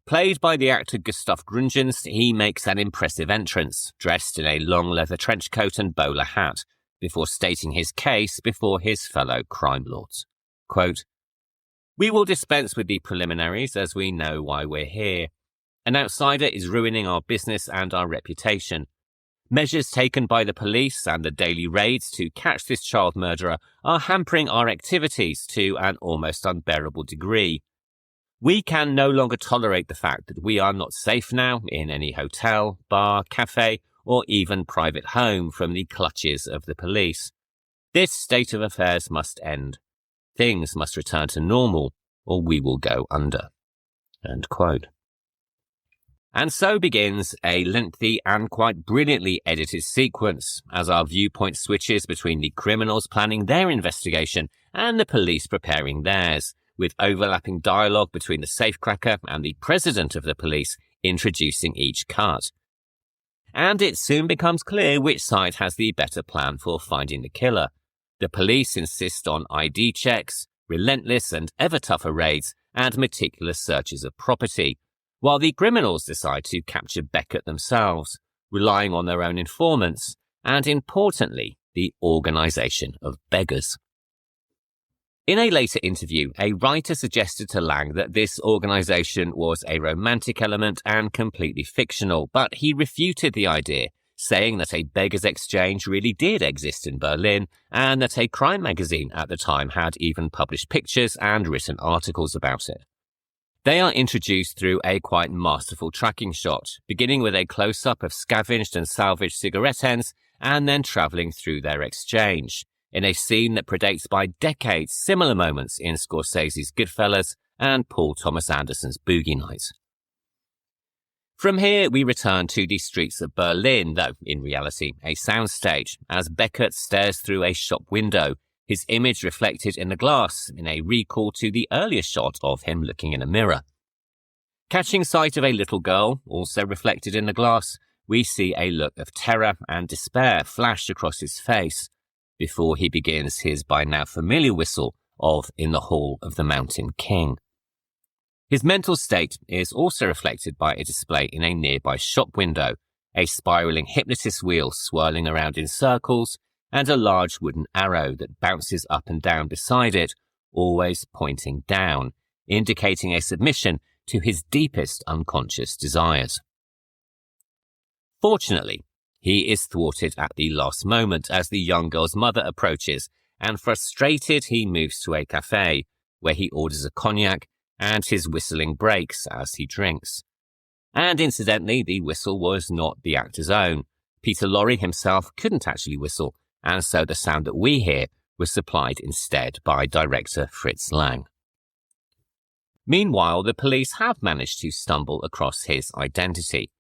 Played by the actor Gustav Gründgens, he makes an impressive entrance, dressed in a long leather trench coat and bowler hat, before stating his case before his fellow crime lords. Quote, "We will dispense with the preliminaries as we know why we're here. An outsider is ruining our business and our reputation. Measures taken by the police and the daily raids to catch this child murderer are hampering our activities to an almost unbearable degree. We can no longer tolerate the fact that we are not safe now in any hotel, bar, cafe, or even private home from the clutches of the police. This state of affairs must end. Things must return to normal, or we will go under." End quote. And so begins a lengthy and quite brilliantly edited sequence as our viewpoint switches between the criminals planning their investigation and the police preparing theirs, with overlapping dialogue between the safecracker and the president of the police introducing each cut. And it soon becomes clear which side has the better plan for finding the killer. The police insist on ID checks, relentless and ever tougher raids, and meticulous searches of property, while the criminals decide to capture Beckett themselves, relying on their own informants, and importantly, the organisation of beggars. In a later interview, a writer suggested to Lang that this organisation was a romantic element and completely fictional, but he refuted the idea, saying that a beggars' exchange really did exist in Berlin, and that a crime magazine at the time had even published pictures and written articles about it. They are introduced through a quite masterful tracking shot, beginning with a close-up of scavenged and salvaged cigarette ends, and then travelling through their exchange, in a scene that predates by decades similar moments in Scorsese's Goodfellas and Paul Thomas Anderson's Boogie Nights. From here, we return to the streets of Berlin, though in reality a soundstage, as Beckett stares through a shop window, his image reflected in the glass in a recall to the earlier shot of him looking in a mirror. Catching sight of a little girl, also reflected in the glass, we see a look of terror and despair flash across his face, before he begins his by now familiar whistle of In the Hall of the Mountain King. His mental state is also reflected by a display in a nearby shop window, a spiralling hypnotist wheel swirling around in circles, and a large wooden arrow that bounces up and down beside it, always pointing down, indicating a submission to his deepest unconscious desires. Fortunately, he is thwarted at the last moment as the young girl's mother approaches, and frustrated he moves to a cafe, where he orders a cognac, and his whistling breaks as he drinks. And incidentally, the whistle was not the actor's own. Peter Lorre himself couldn't actually whistle, and so the sound that we hear was supplied instead by director Fritz Lang. Meanwhile, the police have managed to stumble across his identity.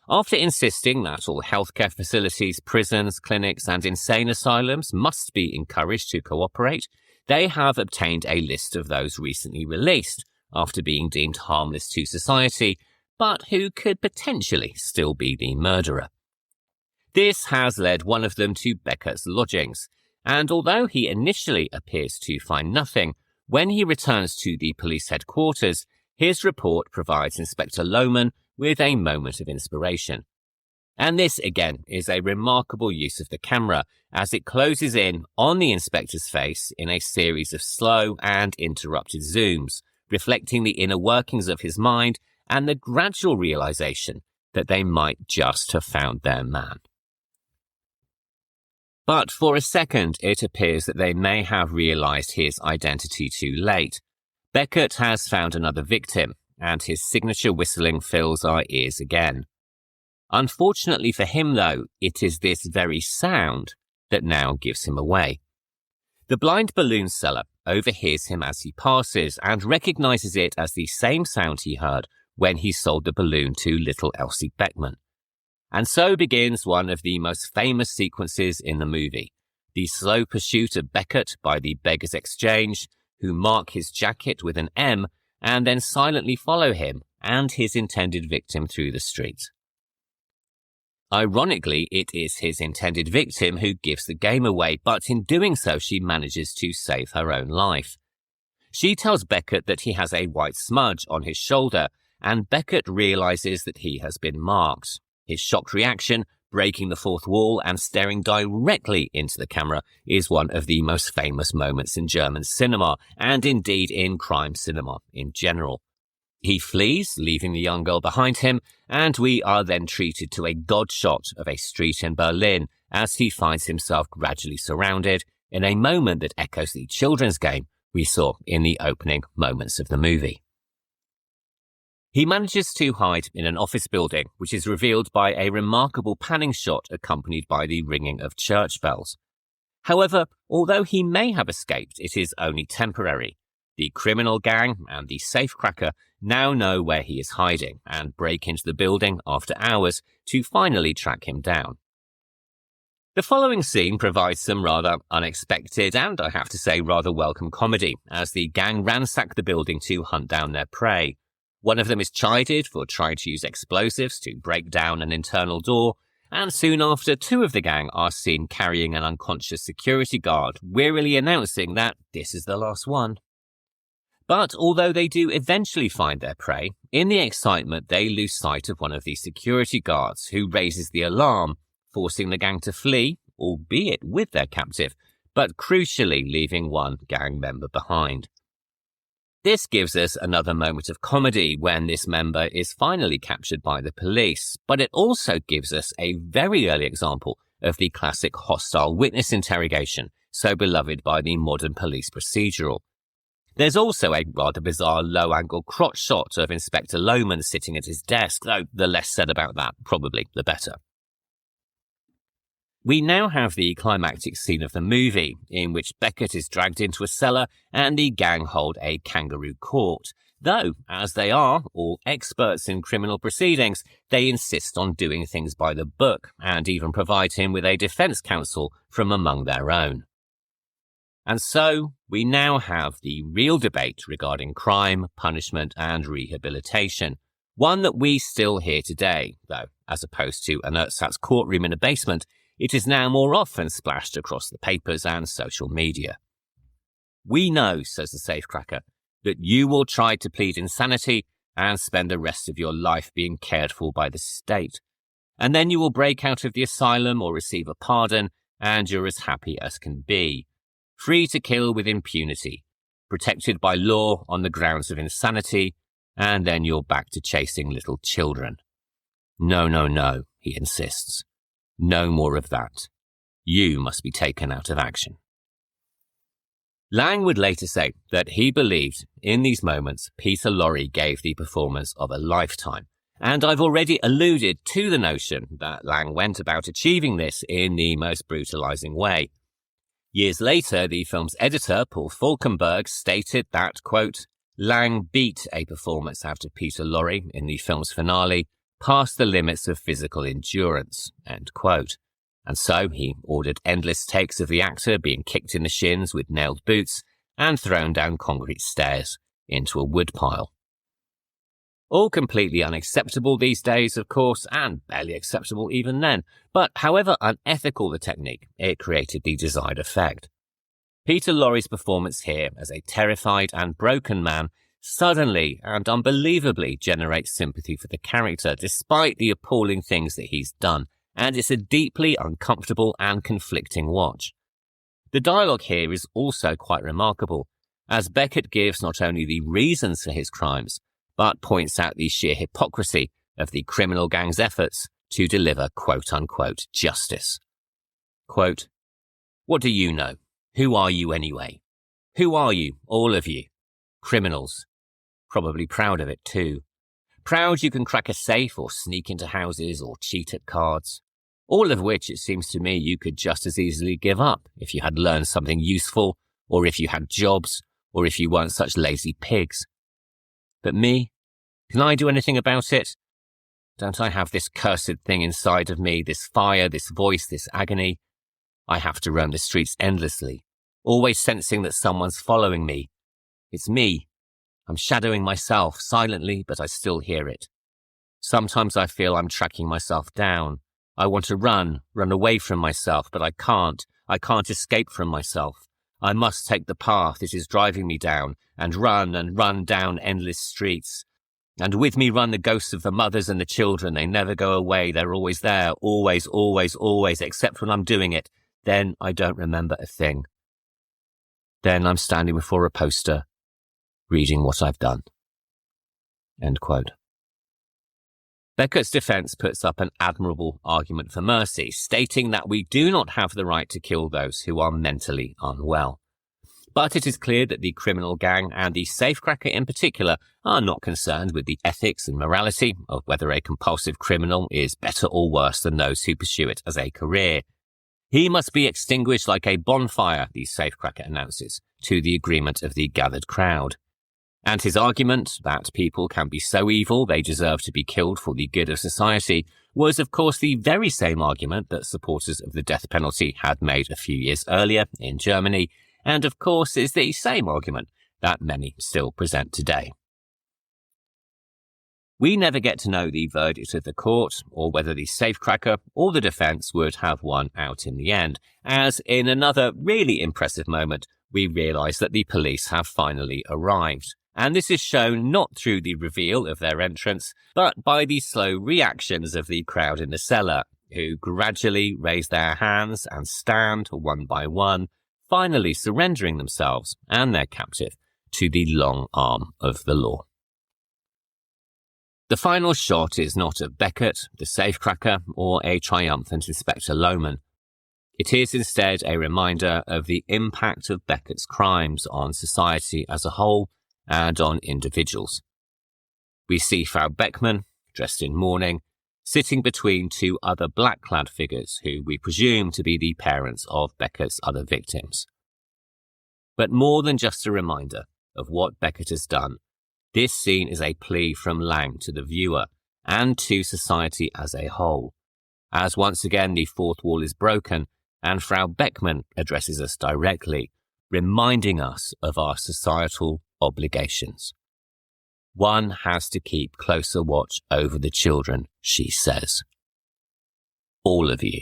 After insisting that all healthcare facilities, prisons, clinics, and insane asylums must be encouraged to cooperate, they have obtained a list of those recently released, after being deemed harmless to society, but who could potentially still be the murderer. This has led one of them to Beckett's lodgings, and although he initially appears to find nothing, when he returns to the police headquarters, his report provides Inspector Lohmann with a moment of inspiration. And this, again, is a remarkable use of the camera, as it closes in on the inspector's face in a series of slow and interrupted zooms, reflecting the inner workings of his mind and the gradual realization that they might just have found their man. But for a second, it appears that they may have realized his identity too late. Beckett has found another victim, and his signature whistling fills our ears again. Unfortunately for him, though, it is this very sound that now gives him away. The blind balloon seller overhears him as he passes and recognizes it as the same sound he heard when he sold the balloon to little Elsie Beckman. And so begins one of the most famous sequences in the movie, the slow pursuit of Beckett by the beggars' exchange, who mark his jacket with an M and then silently follow him and his intended victim through the street. Ironically, it is his intended victim who gives the game away, but in doing so she manages to save her own life. She tells Beckett that he has a white smudge on his shoulder, and Beckett realizes that he has been marked. His shocked reaction, breaking the fourth wall and staring directly into the camera, is one of the most famous moments in German cinema, and indeed in crime cinema in general. He flees, leaving the young girl behind him, and we are then treated to a god shot of a street in Berlin as he finds himself gradually surrounded in a moment that echoes the children's game we saw in the opening moments of the movie. He manages to hide in an office building, which is revealed by a remarkable panning shot accompanied by the ringing of church bells. However, although he may have escaped, it is only temporary, The criminal gang and the safecracker now know where he is hiding and break into the building after hours to finally track him down. The following scene provides some rather unexpected and, I have to say, rather welcome comedy as the gang ransack the building to hunt down their prey. One of them is chided for trying to use explosives to break down an internal door, and soon after, two of the gang are seen carrying an unconscious security guard, wearily announcing that this is the last one. But although they do eventually find their prey, in the excitement they lose sight of one of the security guards, who raises the alarm, forcing the gang to flee, albeit with their captive, but crucially leaving one gang member behind. This gives us another moment of comedy when this member is finally captured by the police, but it also gives us a very early example of the classic hostile witness interrogation, so beloved by the modern police procedural. There's also a rather bizarre low-angle crotch shot of Inspector Lohman sitting at his desk, though the less said about that, probably the better. We now have the climactic scene of the movie, in which Beckett is dragged into a cellar and the gang hold a kangaroo court. Though, as they are all experts in criminal proceedings, they insist on doing things by the book and even provide him with a defense counsel from among their own. And so, we now have the real debate regarding crime, punishment and rehabilitation. One that we still hear today, though, as opposed to an ersatz courtroom in a basement, it is now more often splashed across the papers and social media. We know, says the safecracker, that you will try to plead insanity and spend the rest of your life being cared for by the state. And then you will break out of the asylum or receive a pardon, and you're as happy as can be. Free to kill with impunity, protected by law on the grounds of insanity, and then you're back to chasing little children. No, no, no, he insists. No more of that. You must be taken out of action. Lang would later say that he believed in these moments Peter Lorre gave the performance of a lifetime, and I've already alluded to the notion that Lang went about achieving this in the most brutalizing way. Years later, the film's editor, Paul Falkenberg, stated that, quote, Lang beat a performance out of Peter Lorre in the film's finale past the limits of physical endurance, end quote. And so he ordered endless takes of the actor being kicked in the shins with nailed boots and thrown down concrete stairs into a woodpile. All completely unacceptable these days, of course, and barely acceptable even then, but however unethical the technique, it created the desired effect. Peter Lorre's performance here as a terrified and broken man suddenly and unbelievably generates sympathy for the character despite the appalling things that he's done, and it's a deeply uncomfortable and conflicting watch. The dialogue here is also quite remarkable, as Beckett gives not only the reasons for his crimes, but points out the sheer hypocrisy of the criminal gang's efforts to deliver quote-unquote justice. Quote, what do you know? Who are you anyway? Who are you, all of you? Criminals. Probably proud of it too. Proud you can crack a safe or sneak into houses or cheat at cards. All of which it seems to me you could just as easily give up if you had learned something useful, or if you had jobs, or if you weren't such lazy pigs. But me? Can I do anything about it? Don't I have this cursed thing inside of me, this fire, this voice, this agony? I have to roam the streets endlessly, always sensing that someone's following me. It's me. I'm shadowing myself silently, but I still hear it. Sometimes I feel I'm tracking myself down. I want to run away from myself, but I can't. I can't escape from myself. I must take the path it is driving me down and run down endless streets. And with me run the ghosts of the mothers and the children. They never go away. They're always there, always, always, always, except when I'm doing it. Then I don't remember a thing. Then I'm standing before a poster, reading what I've done. End quote. Beckett's defense puts up an admirable argument for mercy, stating that we do not have the right to kill those who are mentally unwell. But it is clear that the criminal gang and the safecracker in particular are not concerned with the ethics and morality of whether a compulsive criminal is better or worse than those who pursue it as a career. He must be extinguished like a bonfire, the safecracker announces, to the agreement of the gathered crowd. And his argument that people can be so evil they deserve to be killed for the good of society was, of course, the very same argument that supporters of the death penalty had made a few years earlier in Germany, and of course is the same argument that many still present today. We never get to know the verdict of the court, or whether the safecracker or the defence would have won out in the end, as in another really impressive moment, we realise that the police have finally arrived. And this is shown not through the reveal of their entrance, but by the slow reactions of the crowd in the cellar, who gradually raise their hands and stand one by one, finally surrendering themselves and their captive to the long arm of the law. The final shot is not of Beckett, the safecracker, or a triumphant Inspector Lohmann. It is instead a reminder of the impact of Beckett's crimes on society as a whole and on individuals. We see Frau Beckmann, dressed in mourning, sitting between two other black-clad figures who we presume to be the parents of Beckett's other victims. But more than just a reminder of what Beckett has done, this scene is a plea from Lang to the viewer and to society as a whole, as once again the fourth wall is broken and Frau Beckmann addresses us directly, reminding us of our societal obligations. One has to keep closer watch over the children, she says. All of you.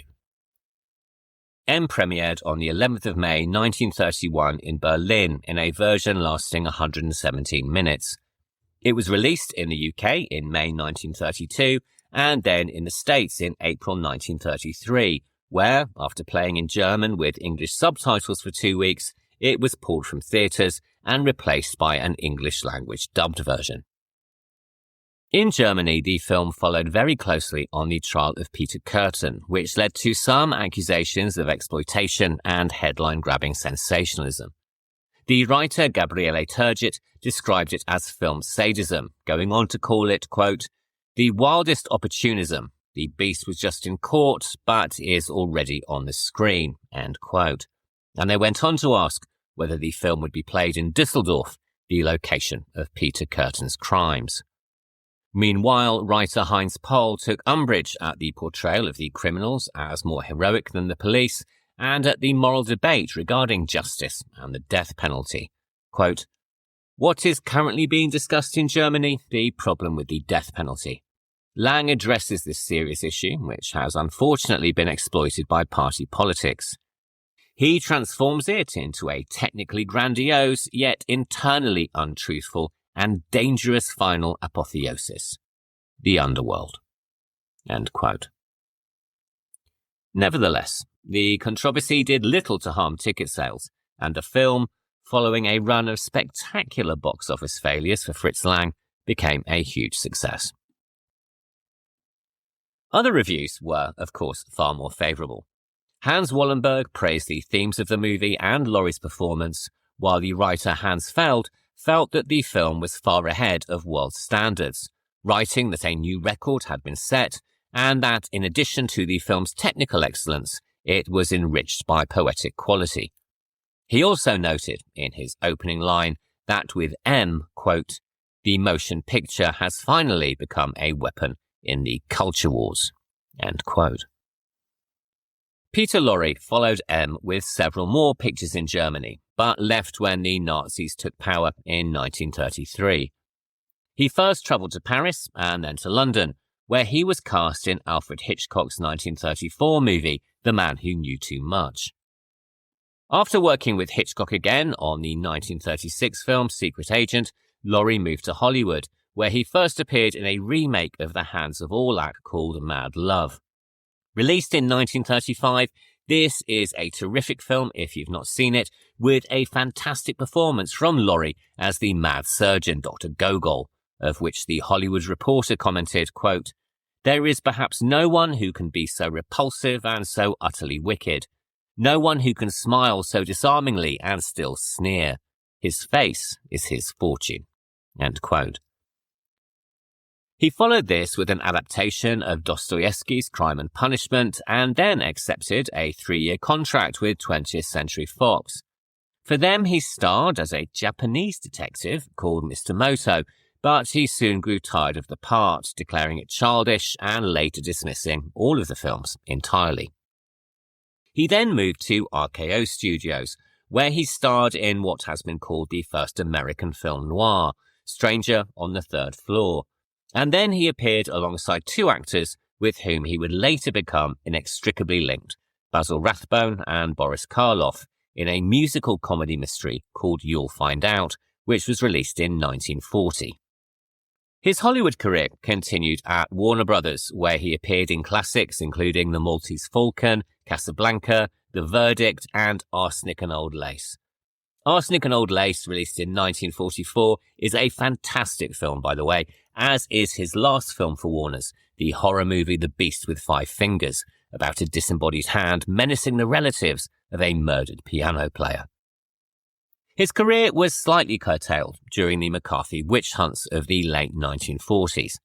M premiered on the 11th of May 1931 in Berlin in a version lasting 117 minutes. It was released in the UK in May 1932 and then in the States in April 1933, where, after playing in German with English subtitles for 2 weeks, it was pulled from theatres and replaced by an English-language dubbed version. In Germany, the film followed very closely on the trial of Peter Kürten, which led to some accusations of exploitation and headline-grabbing sensationalism. The writer Gabriele Turgit described it as film sadism, going on to call it, quote, "the wildest opportunism. The beast was just in court, but is already on the screen," end quote. And they went on to ask whether the film would be played in Düsseldorf, the location of Peter Kürten's crimes. Meanwhile, writer Heinz Pohl took umbrage at the portrayal of the criminals as more heroic than the police and at the moral debate regarding justice and the death penalty. Quote, "What is currently being discussed in Germany? The problem with the death penalty. Lang addresses this serious issue, which has unfortunately been exploited by party politics. He transforms it into a technically grandiose, yet internally untruthful and dangerous final apotheosis. The underworld." End quote. Nevertheless, the controversy did little to harm ticket sales, and the film, following a run of spectacular box office failures for Fritz Lang, became a huge success. Other reviews were, of course, far more favourable. Hans Wallenberg praised the themes of the movie and Lorre's performance, while the writer Hans Feld felt that the film was far ahead of world standards, writing that a new record had been set and that, in addition to the film's technical excellence, it was enriched by poetic quality. He also noted, in his opening line, that with M, quote, "the motion picture has finally become a weapon in the culture wars," end quote. Peter Lorre followed M with several more pictures in Germany, but left when the Nazis took power in 1933. He first travelled to Paris and then to London, where he was cast in Alfred Hitchcock's 1934 movie, The Man Who Knew Too Much. After working with Hitchcock again on the 1936 film Secret Agent, Lorre moved to Hollywood, where he first appeared in a remake of The Hands of Orlac called Mad Love. Released in 1935, this is a terrific film if you've not seen it, with a fantastic performance from Lorre as the mad surgeon Dr. Gogol, of which the Hollywood Reporter commented, quote, "There is perhaps no one who can be so repulsive and so utterly wicked. No one who can smile so disarmingly and still sneer. His face is his fortune." End quote. He followed this with an adaptation of Dostoevsky's Crime and Punishment and then accepted a 3-year contract with 20th Century Fox. For them, he starred as a Japanese detective called Mr. Moto, but he soon grew tired of the part, declaring it childish and later dismissing all of the films entirely. He then moved to RKO Studios, where he starred in what has been called the first American film noir, Stranger on the Third Floor, and then he appeared alongside two actors with whom he would later become inextricably linked, Basil Rathbone and Boris Karloff, in a musical comedy mystery called You'll Find Out, which was released in 1940. His Hollywood career continued at Warner Brothers, where he appeared in classics including The Maltese Falcon, Casablanca, The Verdict, and Arsenic and Old Lace. Arsenic and Old Lace, released in 1944, is a fantastic film, by the way, as is his last film for Warner's, the horror movie The Beast with Five Fingers, about a disembodied hand menacing the relatives of a murdered piano player. His career was slightly curtailed during the McCarthy witch hunts of the late 1940s.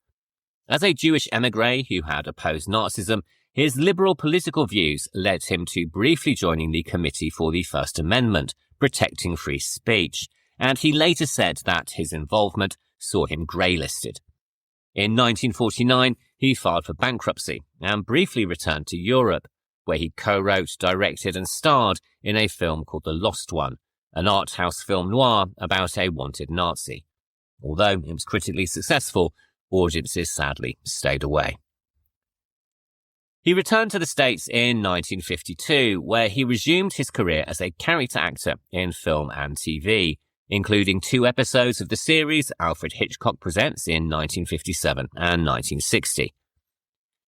As a Jewish émigré who had opposed Nazism, his liberal political views led him to briefly joining the Committee for the First Amendment, protecting free speech, and he later said that his involvement saw him grey-listed. In 1949, he filed for bankruptcy and briefly returned to Europe, where he co-wrote, directed and starred in a film called The Lost One, an art house film noir about a wanted Nazi. Although it was critically successful, audiences sadly stayed away. He returned to the States in 1952, where he resumed his career as a character actor in film and TV, including 2 episodes of the series Alfred Hitchcock Presents in 1957 and 1960.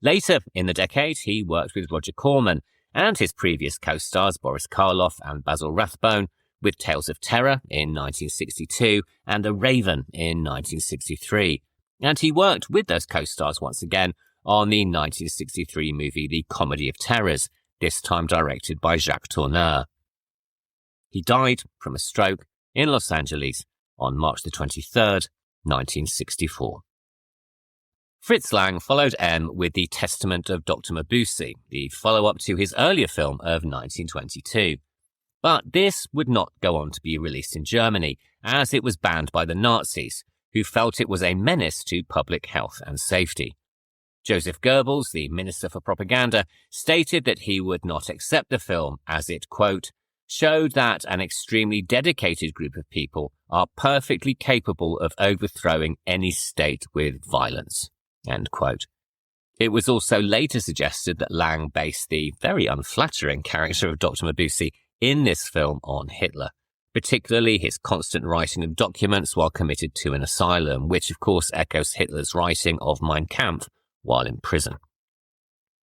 Later in the decade, he worked with Roger Corman and his previous co-stars Boris Karloff and Basil Rathbone with Tales of Terror in 1962 and The Raven in 1963. And he worked with those co-stars once again on the 1963 movie The Comedy of Terrors, this time directed by Jacques Tourneur. He died from a stroke in Los Angeles on March the 23rd, 1964. Fritz Lang followed M with The Testament of Dr. Mabuse, the follow-up to his earlier film of 1922. But this would not go on to be released in Germany, as it was banned by the Nazis, who felt it was a menace to public health and safety. Joseph Goebbels, the Minister for Propaganda, stated that he would not accept the film as it, quote, showed that an extremely dedicated group of people are perfectly capable of overthrowing any state with violence, end quote. It was also later suggested that Lang based the very unflattering character of Dr. Mabuse in this film on Hitler, particularly his constant writing of documents while committed to an asylum, which of course echoes Hitler's writing of Mein Kampf while in prison.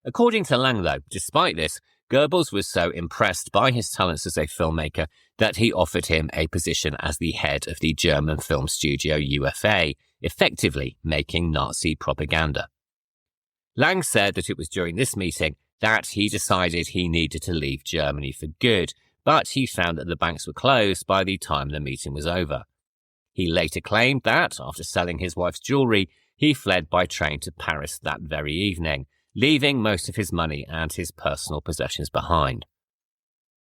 According to Lang, though, despite this, Goebbels was so impressed by his talents as a filmmaker that he offered him a position as the head of the German film studio UFA, effectively making Nazi propaganda. Lang said that it was during this meeting that he decided he needed to leave Germany for good, but he found that the banks were closed by the time the meeting was over. He later claimed that, after selling his wife's jewellery, he fled by train to Paris that very evening, leaving most of his money and his personal possessions behind.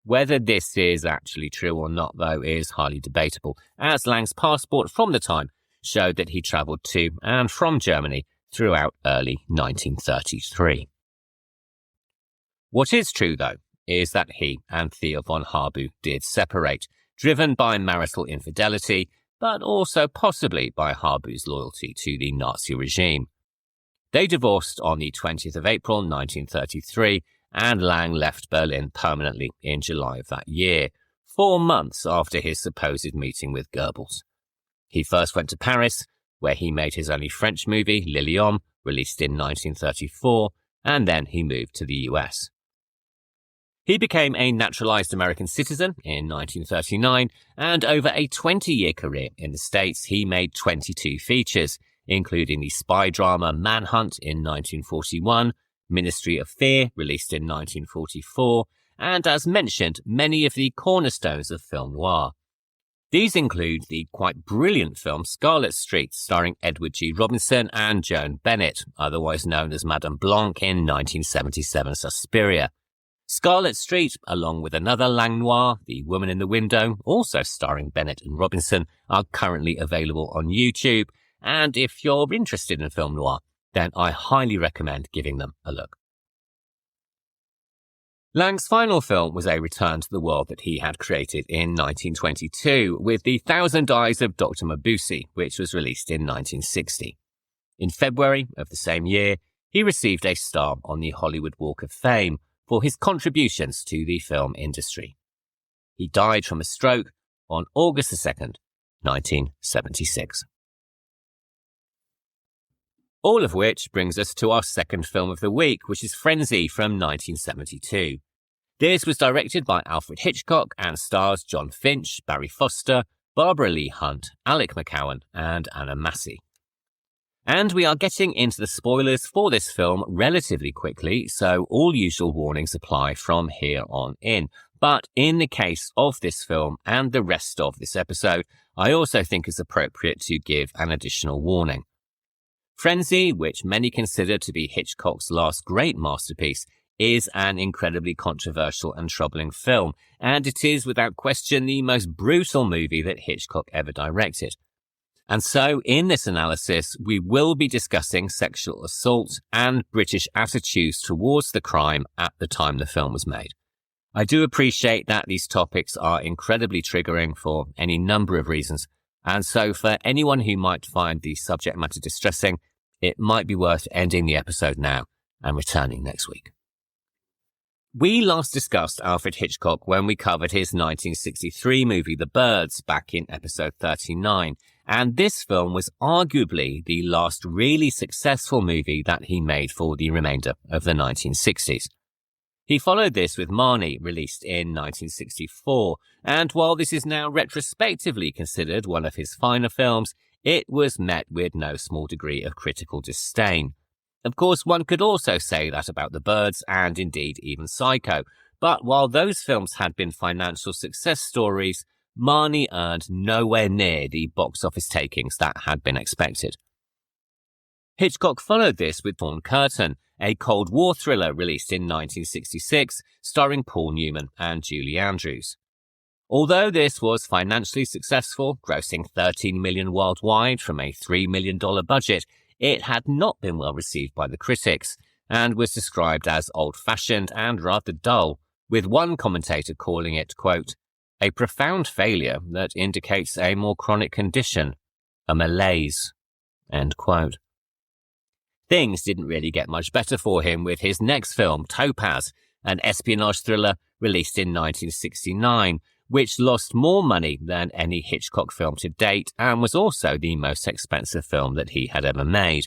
Whether this is actually true or not, though, is highly debatable, as Lang's passport from the time showed that he travelled to and from Germany throughout early 1933. What is true, though, is that he and Theo von Harbu did separate, driven by marital infidelity, but also possibly by Harbu's loyalty to the Nazi regime. They divorced on the 20th of April 1933, and Lang left Berlin permanently in July of that year, 4 months after his supposed meeting with Goebbels. He first went to Paris, where he made his only French movie, Liliom, released in 1934, and then he moved to the US. He became a naturalized American citizen in 1939, and over a 20-year career in the States, he made 22 features, including the spy drama Manhunt in 1941, Ministry of Fear, released in 1944, and, as mentioned, many of the cornerstones of film noir. These include the quite brilliant film Scarlet Street, starring Edward G. Robinson and Joan Bennett, otherwise known as Madame Blanc in 1977's Suspiria. Scarlet Street, along with another Lang noir, The Woman in the Window, also starring Bennett and Robinson, are currently available on YouTube, and if you're interested in film noir, then I highly recommend giving them a look. Lang's final film was a return to the world that he had created in 1922 with The Thousand Eyes of Dr. Mabuse, which was released in 1960. In February of the same year, he received a star on the Hollywood Walk of Fame for his contributions to the film industry. He died from a stroke on August 2nd, 1976. All of which brings us to our second film of the week, which is Frenzy from 1972. This was directed by Alfred Hitchcock and stars Jon Finch, Barry Foster, Barbara Leigh-Hunt, Alec McCowen, and Anna Massey. And we are getting into the spoilers for this film relatively quickly, so all usual warnings apply from here on in. But in the case of this film and the rest of this episode, I also think it's appropriate to give an additional warning. Frenzy, which many consider to be Hitchcock's last great masterpiece, is an incredibly controversial and troubling film, and it is without question the most brutal movie that Hitchcock ever directed. And so, in this analysis, we will be discussing sexual assault and British attitudes towards the crime at the time the film was made. I do appreciate that these topics are incredibly triggering for any number of reasons, and so for anyone who might find the subject matter distressing, it might be worth ending the episode now and returning next week. We last discussed Alfred Hitchcock when we covered his 1963 movie The Birds back in episode 39, and this film was arguably the last really successful movie that he made for the remainder of the 1960s. He followed this with Marnie, released in 1964, and while this is now retrospectively considered one of his finer films, it was met with no small degree of critical disdain. Of course, one could also say that about The Birds and indeed even Psycho, but while those films had been financial success stories, Marnie earned nowhere near the box office takings that had been expected. Hitchcock followed this with Torn Curtain, a Cold War thriller released in 1966, starring Paul Newman and Julie Andrews. Although this was financially successful, grossing $13 million worldwide from a $3 million budget, it had not been well received by the critics, and was described as old-fashioned and rather dull, with one commentator calling it, quote, a profound failure that indicates a more chronic condition, a malaise, end quote. Things didn't really get much better for him with his next film, Topaz, an espionage thriller released in 1969, which lost more money than any Hitchcock film to date and was also the most expensive film that he had ever made.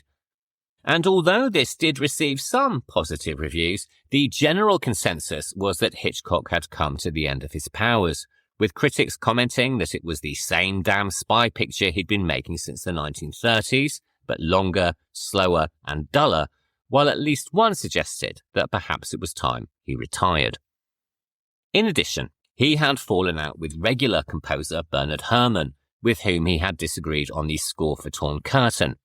And although this did receive some positive reviews, the general consensus was that Hitchcock had come to the end of his powers, with critics commenting that it was the same damn spy picture he'd been making since the 1930s, but longer, slower, and duller, while at least one suggested that perhaps it was time he retired. In addition, he had fallen out with regular composer Bernard Herrmann, with whom he had disagreed on the score for Torn Curtain.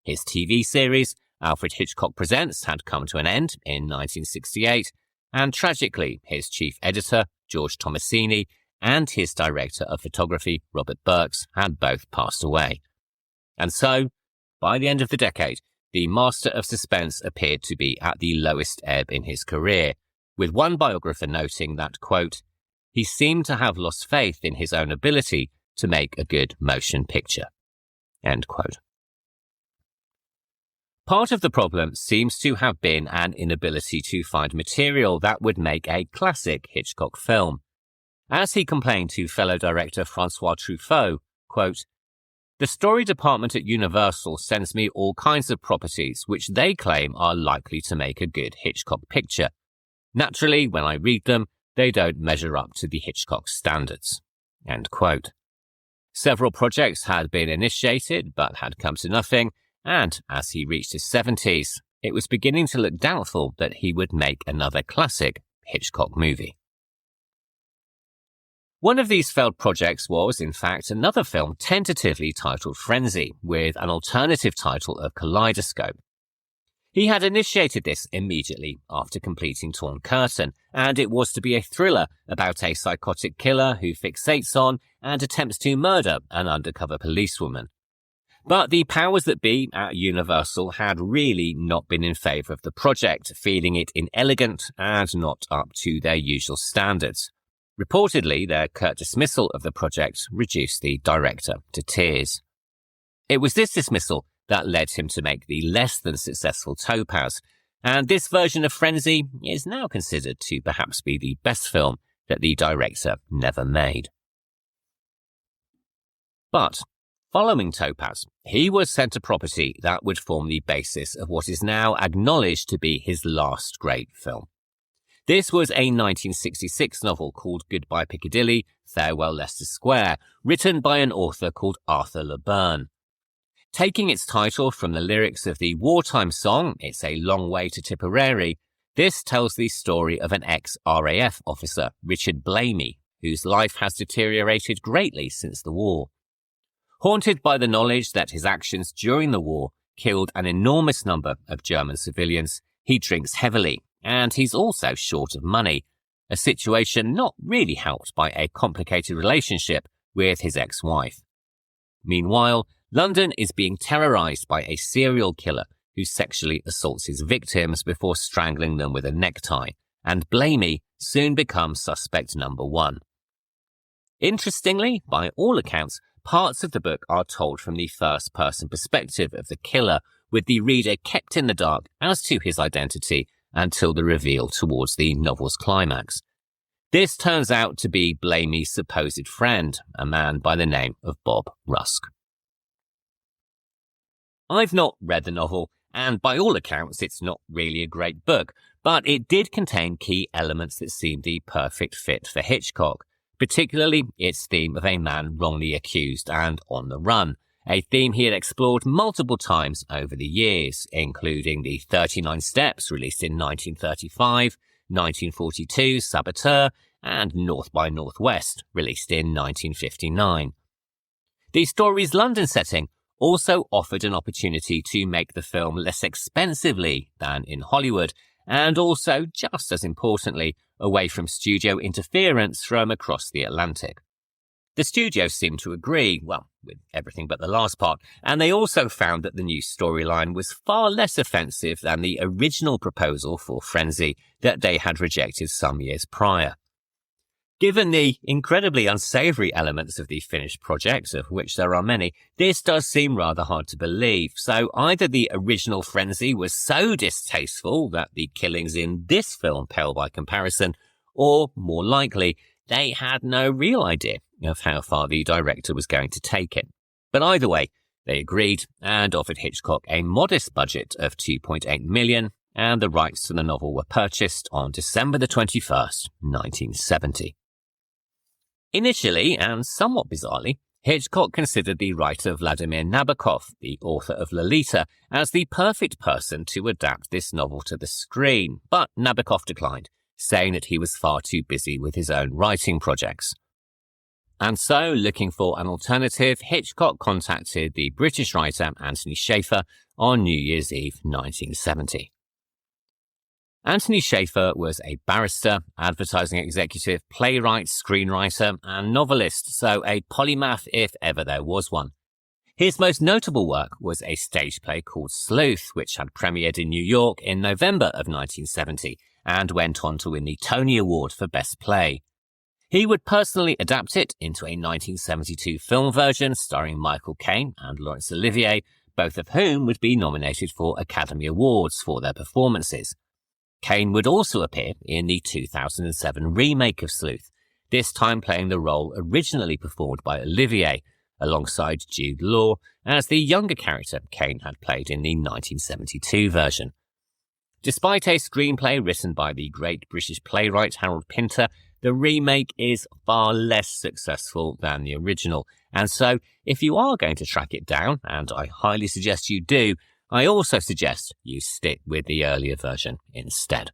His TV series, Alfred Hitchcock Presents, had come to an end in 1968, and tragically, his chief editor, George Tomasini, and his director of photography, Robert Burks, had both passed away. And so, by the end of the decade, the master of suspense appeared to be at the lowest ebb in his career, with one biographer noting that, quote, he seemed to have lost faith in his own ability to make a good motion picture, end quote. Part of the problem seems to have been an inability to find material that would make a classic Hitchcock film. As he complained to fellow director Francois Truffaut, quote, the story department at Universal sends me all kinds of properties which they claim are likely to make a good Hitchcock picture. Naturally, when I read them, they don't measure up to the Hitchcock standards, end quote. Several projects had been initiated but had come to nothing, and as he reached his 70s, it was beginning to look doubtful that he would make another classic Hitchcock movie. One of these failed projects was, in fact, another film tentatively titled Frenzy, with an alternative title of Kaleidoscope. He had initiated this immediately after completing Torn Curtain, and it was to be a thriller about a psychotic killer who fixates on and attempts to murder an undercover policewoman. But the powers that be at Universal had really not been in favour of the project, feeling it inelegant and not up to their usual standards. Reportedly, their curt dismissal of the project reduced the director to tears. It was this dismissal that led him to make the less than successful Topaz, and this version of Frenzy is now considered to perhaps be the best film that the director never made. But following Topaz, he was sent a property that would form the basis of what is now acknowledged to be his last great film. This was a 1966 novel called Goodbye Piccadilly, Farewell Leicester Square, written by an author called Arthur LeBurn. Taking its title from the lyrics of the wartime song, It's a Long Way to Tipperary, this tells the story of an ex-RAF officer, Richard Blamey, whose life has deteriorated greatly since the war. Haunted by the knowledge that his actions during the war killed an enormous number of German civilians, he drinks heavily, and he's also short of money, a situation not really helped by a complicated relationship with his ex-wife. Meanwhile, London is being terrorised by a serial killer who sexually assaults his victims before strangling them with a necktie, and Blamey soon becomes suspect number one. Interestingly, by all accounts, parts of the book are told from the first-person perspective of the killer, with the reader kept in the dark as to his identity until the reveal towards the novel's climax. This turns out to be Blamey's supposed friend, a man by the name of Bob Rusk. I've not read the novel, and by all accounts it's not really a great book, but it did contain key elements that seemed the perfect fit for Hitchcock, particularly its theme of a man wrongly accused and on the run, a theme he had explored multiple times over the years, including the 39 Steps released in 1935, 1942, Saboteur, and North by Northwest released in 1959. The story's London setting also offered an opportunity to make the film less expensively than in Hollywood, and also, just as importantly, away from studio interference from across the Atlantic. The studio seemed to agree, well, with everything but the last part, and they also found that the new storyline was far less offensive than the original proposal for Frenzy that they had rejected some years prior. Given the incredibly unsavoury elements of the finished project, of which there are many, this does seem rather hard to believe, so either the original Frenzy was so distasteful that the killings in this film pale by comparison, or, more likely, they had no real idea of how far the director was going to take it. But either way, they agreed and offered Hitchcock a modest budget of $2.8 million, and the rights to the novel were purchased on December the 21st, 1970. Initially, and somewhat bizarrely, Hitchcock considered the writer Vladimir Nabokov, the author of Lolita, as the perfect person to adapt this novel to the screen, but Nabokov declined, saying that he was far too busy with his own writing projects. And so, looking for an alternative, Hitchcock contacted the British writer Anthony Shaffer on New Year's Eve 1970. Anthony Shaffer was a barrister, advertising executive, playwright, screenwriter, and novelist, so a polymath if ever there was one. His most notable work was a stage play called Sleuth, which had premiered in New York in November of 1970 and went on to win the Tony Award for Best Play. He would personally adapt it into a 1972 film version starring Michael Caine and Laurence Olivier, both of whom would be nominated for Academy Awards for their performances. Caine would also appear in the 2007 remake of Sleuth, this time playing the role originally performed by Olivier, alongside Jude Law, as the younger character Caine had played in the 1972 version. Despite a screenplay written by the great British playwright Harold Pinter, the remake is far less successful than the original, and so if you are going to track it down, and I highly suggest you do, I also suggest you stick with the earlier version instead.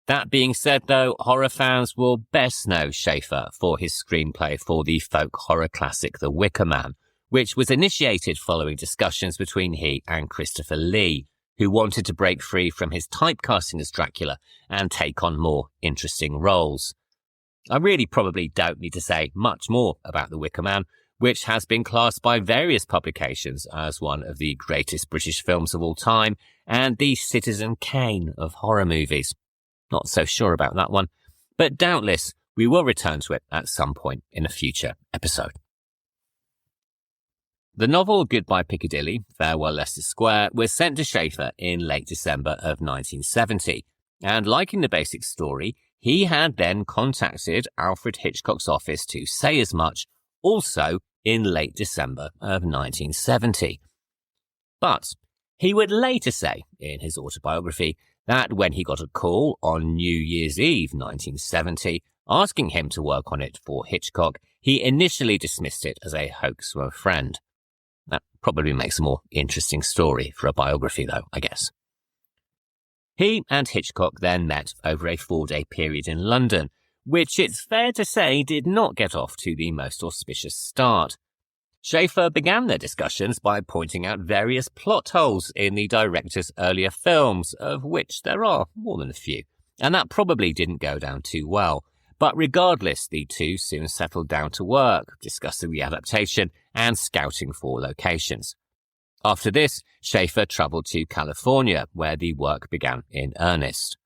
That being said, though, horror fans will best know Shaffer for his screenplay for the folk horror classic The Wicker Man, which was initiated following discussions between he and Christopher Lee, who wanted to break free from his typecasting as Dracula and take on more interesting roles. I really probably don't need to say much more about The Wicker Man, which has been classed by various publications as one of the greatest British films of all time and the Citizen Kane of horror movies. Not so sure about that one, but doubtless we will return to it at some point in a future episode. The novel Goodbye Piccadilly, Farewell Leicester Square was sent to Schaeffer in late December of 1970, and liking the basic story, he had then contacted Alfred Hitchcock's office to say as much, also in late December of 1970. But he would later say in his autobiography that when he got a call on New Year's Eve 1970 asking him to work on it for Hitchcock, he initially dismissed it as a hoax from a friend. That probably makes a more interesting story for a biography though, I guess. He and Hitchcock then met over a 4-day period in London, which it's fair to say did not get off to the most auspicious start. Schaeffer began their discussions by pointing out various plot holes in the director's earlier films, of which there are more than a few, and that probably didn't go down too well. But regardless, the two soon settled down to work, discussing the adaptation and scouting for locations. After this, Schaeffer travelled to California, where the work began in earnest.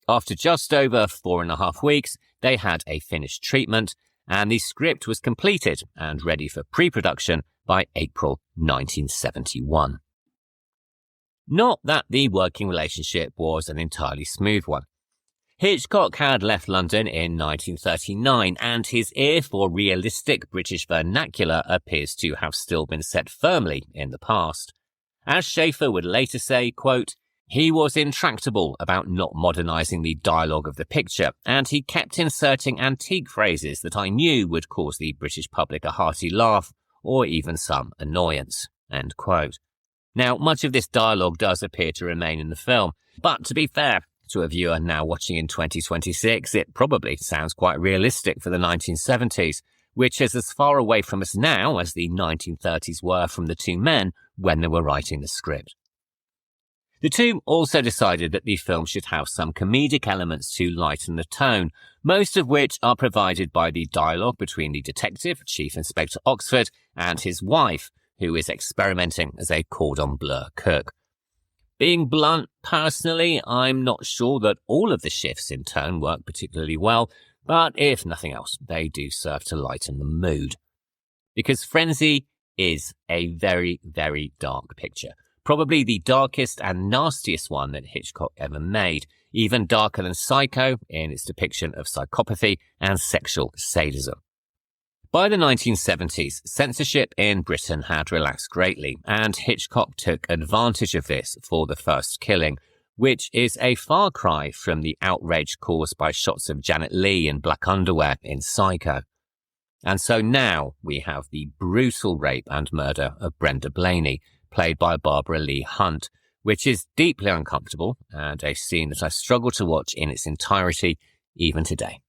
After just over 4.5 weeks, they had a finished treatment, and the script was completed and ready for pre-production by April 1971. Not that the working relationship was an entirely smooth one. Hitchcock had left London in 1939, and his ear for realistic British vernacular appears to have still been set firmly in the past. As Schaeffer would later say, quote, "He was intractable about not modernising the dialogue of the picture, and he kept inserting antique phrases that I knew would cause the British public a hearty laugh, or even some annoyance." End quote. Now, much of this dialogue does appear to remain in the film, but to be fair, to a viewer now watching in 2026, it probably sounds quite realistic for the 1970s, which is as far away from us now as the 1930s were from the two men when they were writing the script. The two also decided that the film should have some comedic elements to lighten the tone, most of which are provided by the dialogue between the detective, Chief Inspector Oxford, and his wife, who is experimenting as a cordon bleu cook. Being blunt, personally, I'm not sure that all of the shifts in tone work particularly well, but if nothing else, they do serve to lighten the mood. Because Frenzy is a very, very dark picture. Probably the darkest and nastiest one that Hitchcock ever made, even darker than Psycho in its depiction of psychopathy and sexual sadism. By the 1970s, censorship in Britain had relaxed greatly, and Hitchcock took advantage of this for the first killing, which is a far cry from the outrage caused by shots of Janet Leigh in black underwear in Psycho. And so now we have the brutal rape and murder of Brenda Blaney, played by Barbara Leigh-Hunt, which is deeply uncomfortable and a scene that I struggle to watch in its entirety even today.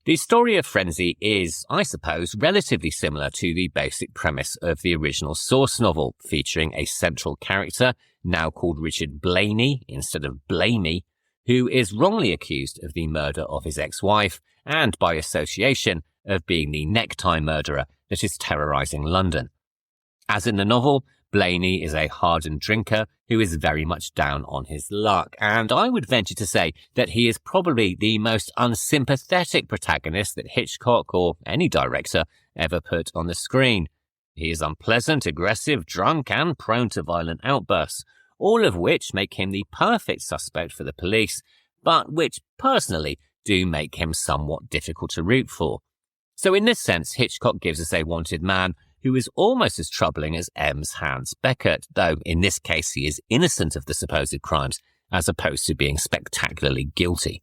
The story of Frenzy is, I suppose, relatively similar to the basic premise of the original source novel, featuring a central character, now called Richard Blaney instead of Blamey, who is wrongly accused of the murder of his ex-wife and, by association, of being the necktie murderer that is terrorising London. As in the novel, Blaney is a hardened drinker who is very much down on his luck, and I would venture to say that he is probably the most unsympathetic protagonist that Hitchcock or any director ever put on the screen. He is unpleasant, aggressive, drunk, and prone to violent outbursts, all of which make him the perfect suspect for the police, but which, personally, do make him somewhat difficult to root for. So in this sense, Hitchcock gives us a wanted man who is almost as troubling as M's Hans Beckett, though in this case he is innocent of the supposed crimes, as opposed to being spectacularly guilty.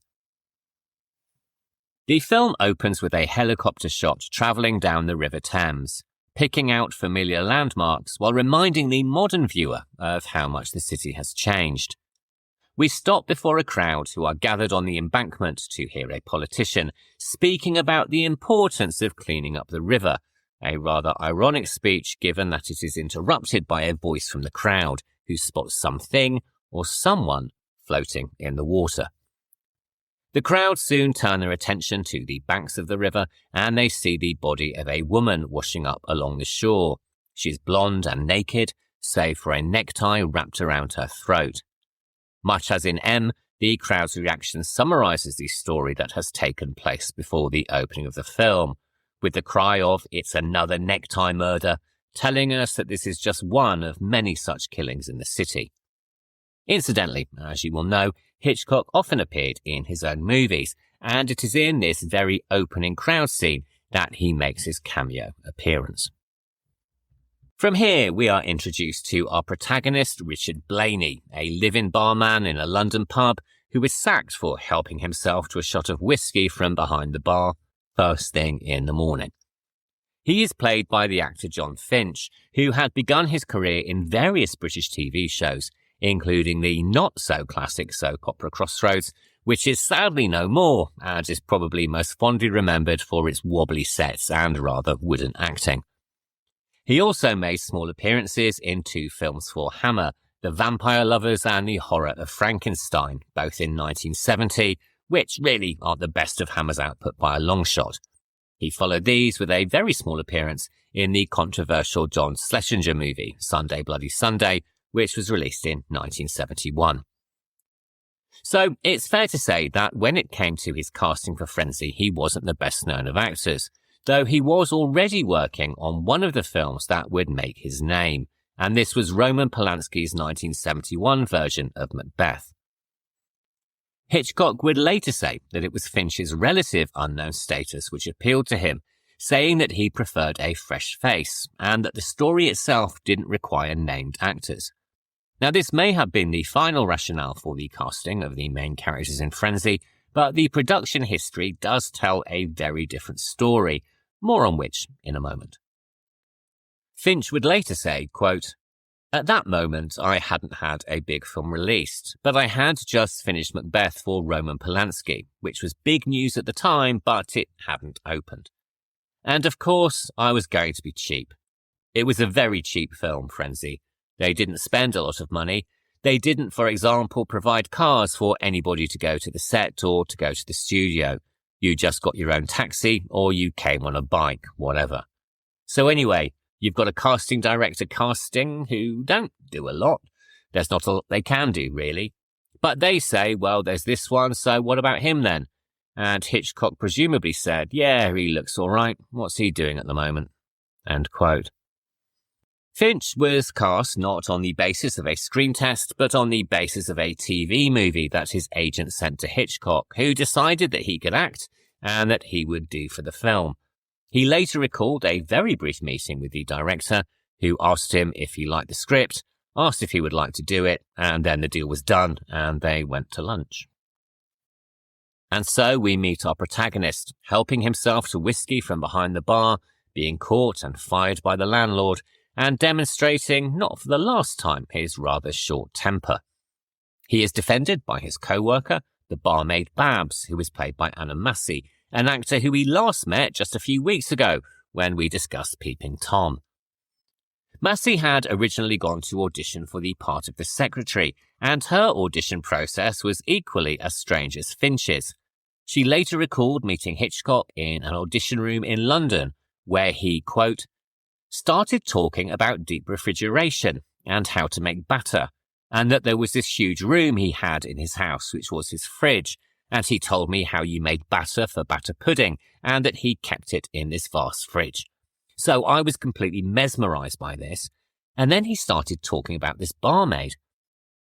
The film opens with a helicopter shot travelling down the River Thames, picking out familiar landmarks while reminding the modern viewer of how much the city has changed. We stop before a crowd who are gathered on the embankment to hear a politician speaking about the importance of cleaning up the river, a rather ironic speech given that it is interrupted by a voice from the crowd who spots something or someone floating in the water. The crowd soon turn their attention to the banks of the river and they see the body of a woman washing up along the shore. She's blonde and naked, save for a necktie wrapped around her throat. Much as in M, the crowd's reaction summarizes the story that has taken place before the opening of the film, with the cry of "It's another necktie murder," telling us that this is just one of many such killings in the city. Incidentally, as you will know, Hitchcock often appeared in his own movies, and it is in this very opening crowd scene that he makes his cameo appearance. From here, we are introduced to our protagonist, Richard Blaney, a live-in barman in a London pub who is sacked for helping himself to a shot of whiskey from behind the bar first thing in the morning. He is played by the actor Jon Finch, who had begun his career in various British TV shows, including the not-so-classic soap opera Crossroads, which is sadly no more, and is probably most fondly remembered for its wobbly sets and rather wooden acting. He also made small appearances in 2 films for Hammer, The Vampire Lovers and The Horror of Frankenstein, both in 1970, which really aren't the best of Hammer's output by a long shot. He followed these with a very small appearance in the controversial John Schlesinger movie, Sunday Bloody Sunday, which was released in 1971. So it's fair to say that when it came to his casting for Frenzy, he wasn't the best known of actors, though he was already working on one of the films that would make his name, and this was Roman Polanski's 1971 version of Macbeth. Hitchcock would later say that it was Finch's relative unknown status which appealed to him, saying that he preferred a fresh face, and that the story itself didn't require named actors. Now, this may have been the final rationale for the casting of the main characters in Frenzy, but the production history does tell a very different story, more on which in a moment. Finch would later say, quote, "At that moment, I hadn't had a big film released, but I had just finished Macbeth for Roman Polanski, which was big news at the time, but it hadn't opened. And of course, I was going to be cheap. It was a very cheap film, Frenzy. They didn't spend a lot of money. They didn't, for example, provide cars for anybody to go to the set or to go to the studio. You just got your own taxi or you came on a bike, whatever. So anyway, you've got a casting director casting who don't do a lot. There's not a lot they can do, really. But they say, well, there's this one, so what about him then? And Hitchcock presumably said, yeah, he looks all right. What's he doing at the moment?" End quote. Finch was cast not on the basis of a screen test, but on the basis of a TV movie that his agent sent to Hitchcock, who decided that he could act and that he would do for the film. He later recalled a very brief meeting with the director, who asked him if he liked the script, asked if he would like to do it, and then the deal was done and they went to lunch. And so we meet our protagonist, helping himself to whiskey from behind the bar, being caught and fired by the landlord, and demonstrating, not for the last time, his rather short temper. He is defended by his co-worker, the barmaid Babs, who is played by Anna Massey, an actor who we last met just a few weeks ago when we discussed Peeping Tom. Massey had originally gone to audition for the part of the secretary, and her audition process was equally as strange as Finch's. She later recalled meeting Hitchcock in an audition room in London, where he, quote, started talking about deep refrigeration and how to make batter, and that there was this huge room he had in his house, which was his fridge, and he told me how you made batter for batter pudding, and that he kept it in this vast fridge. So I was completely mesmerized by this, and then he started talking about this barmaid.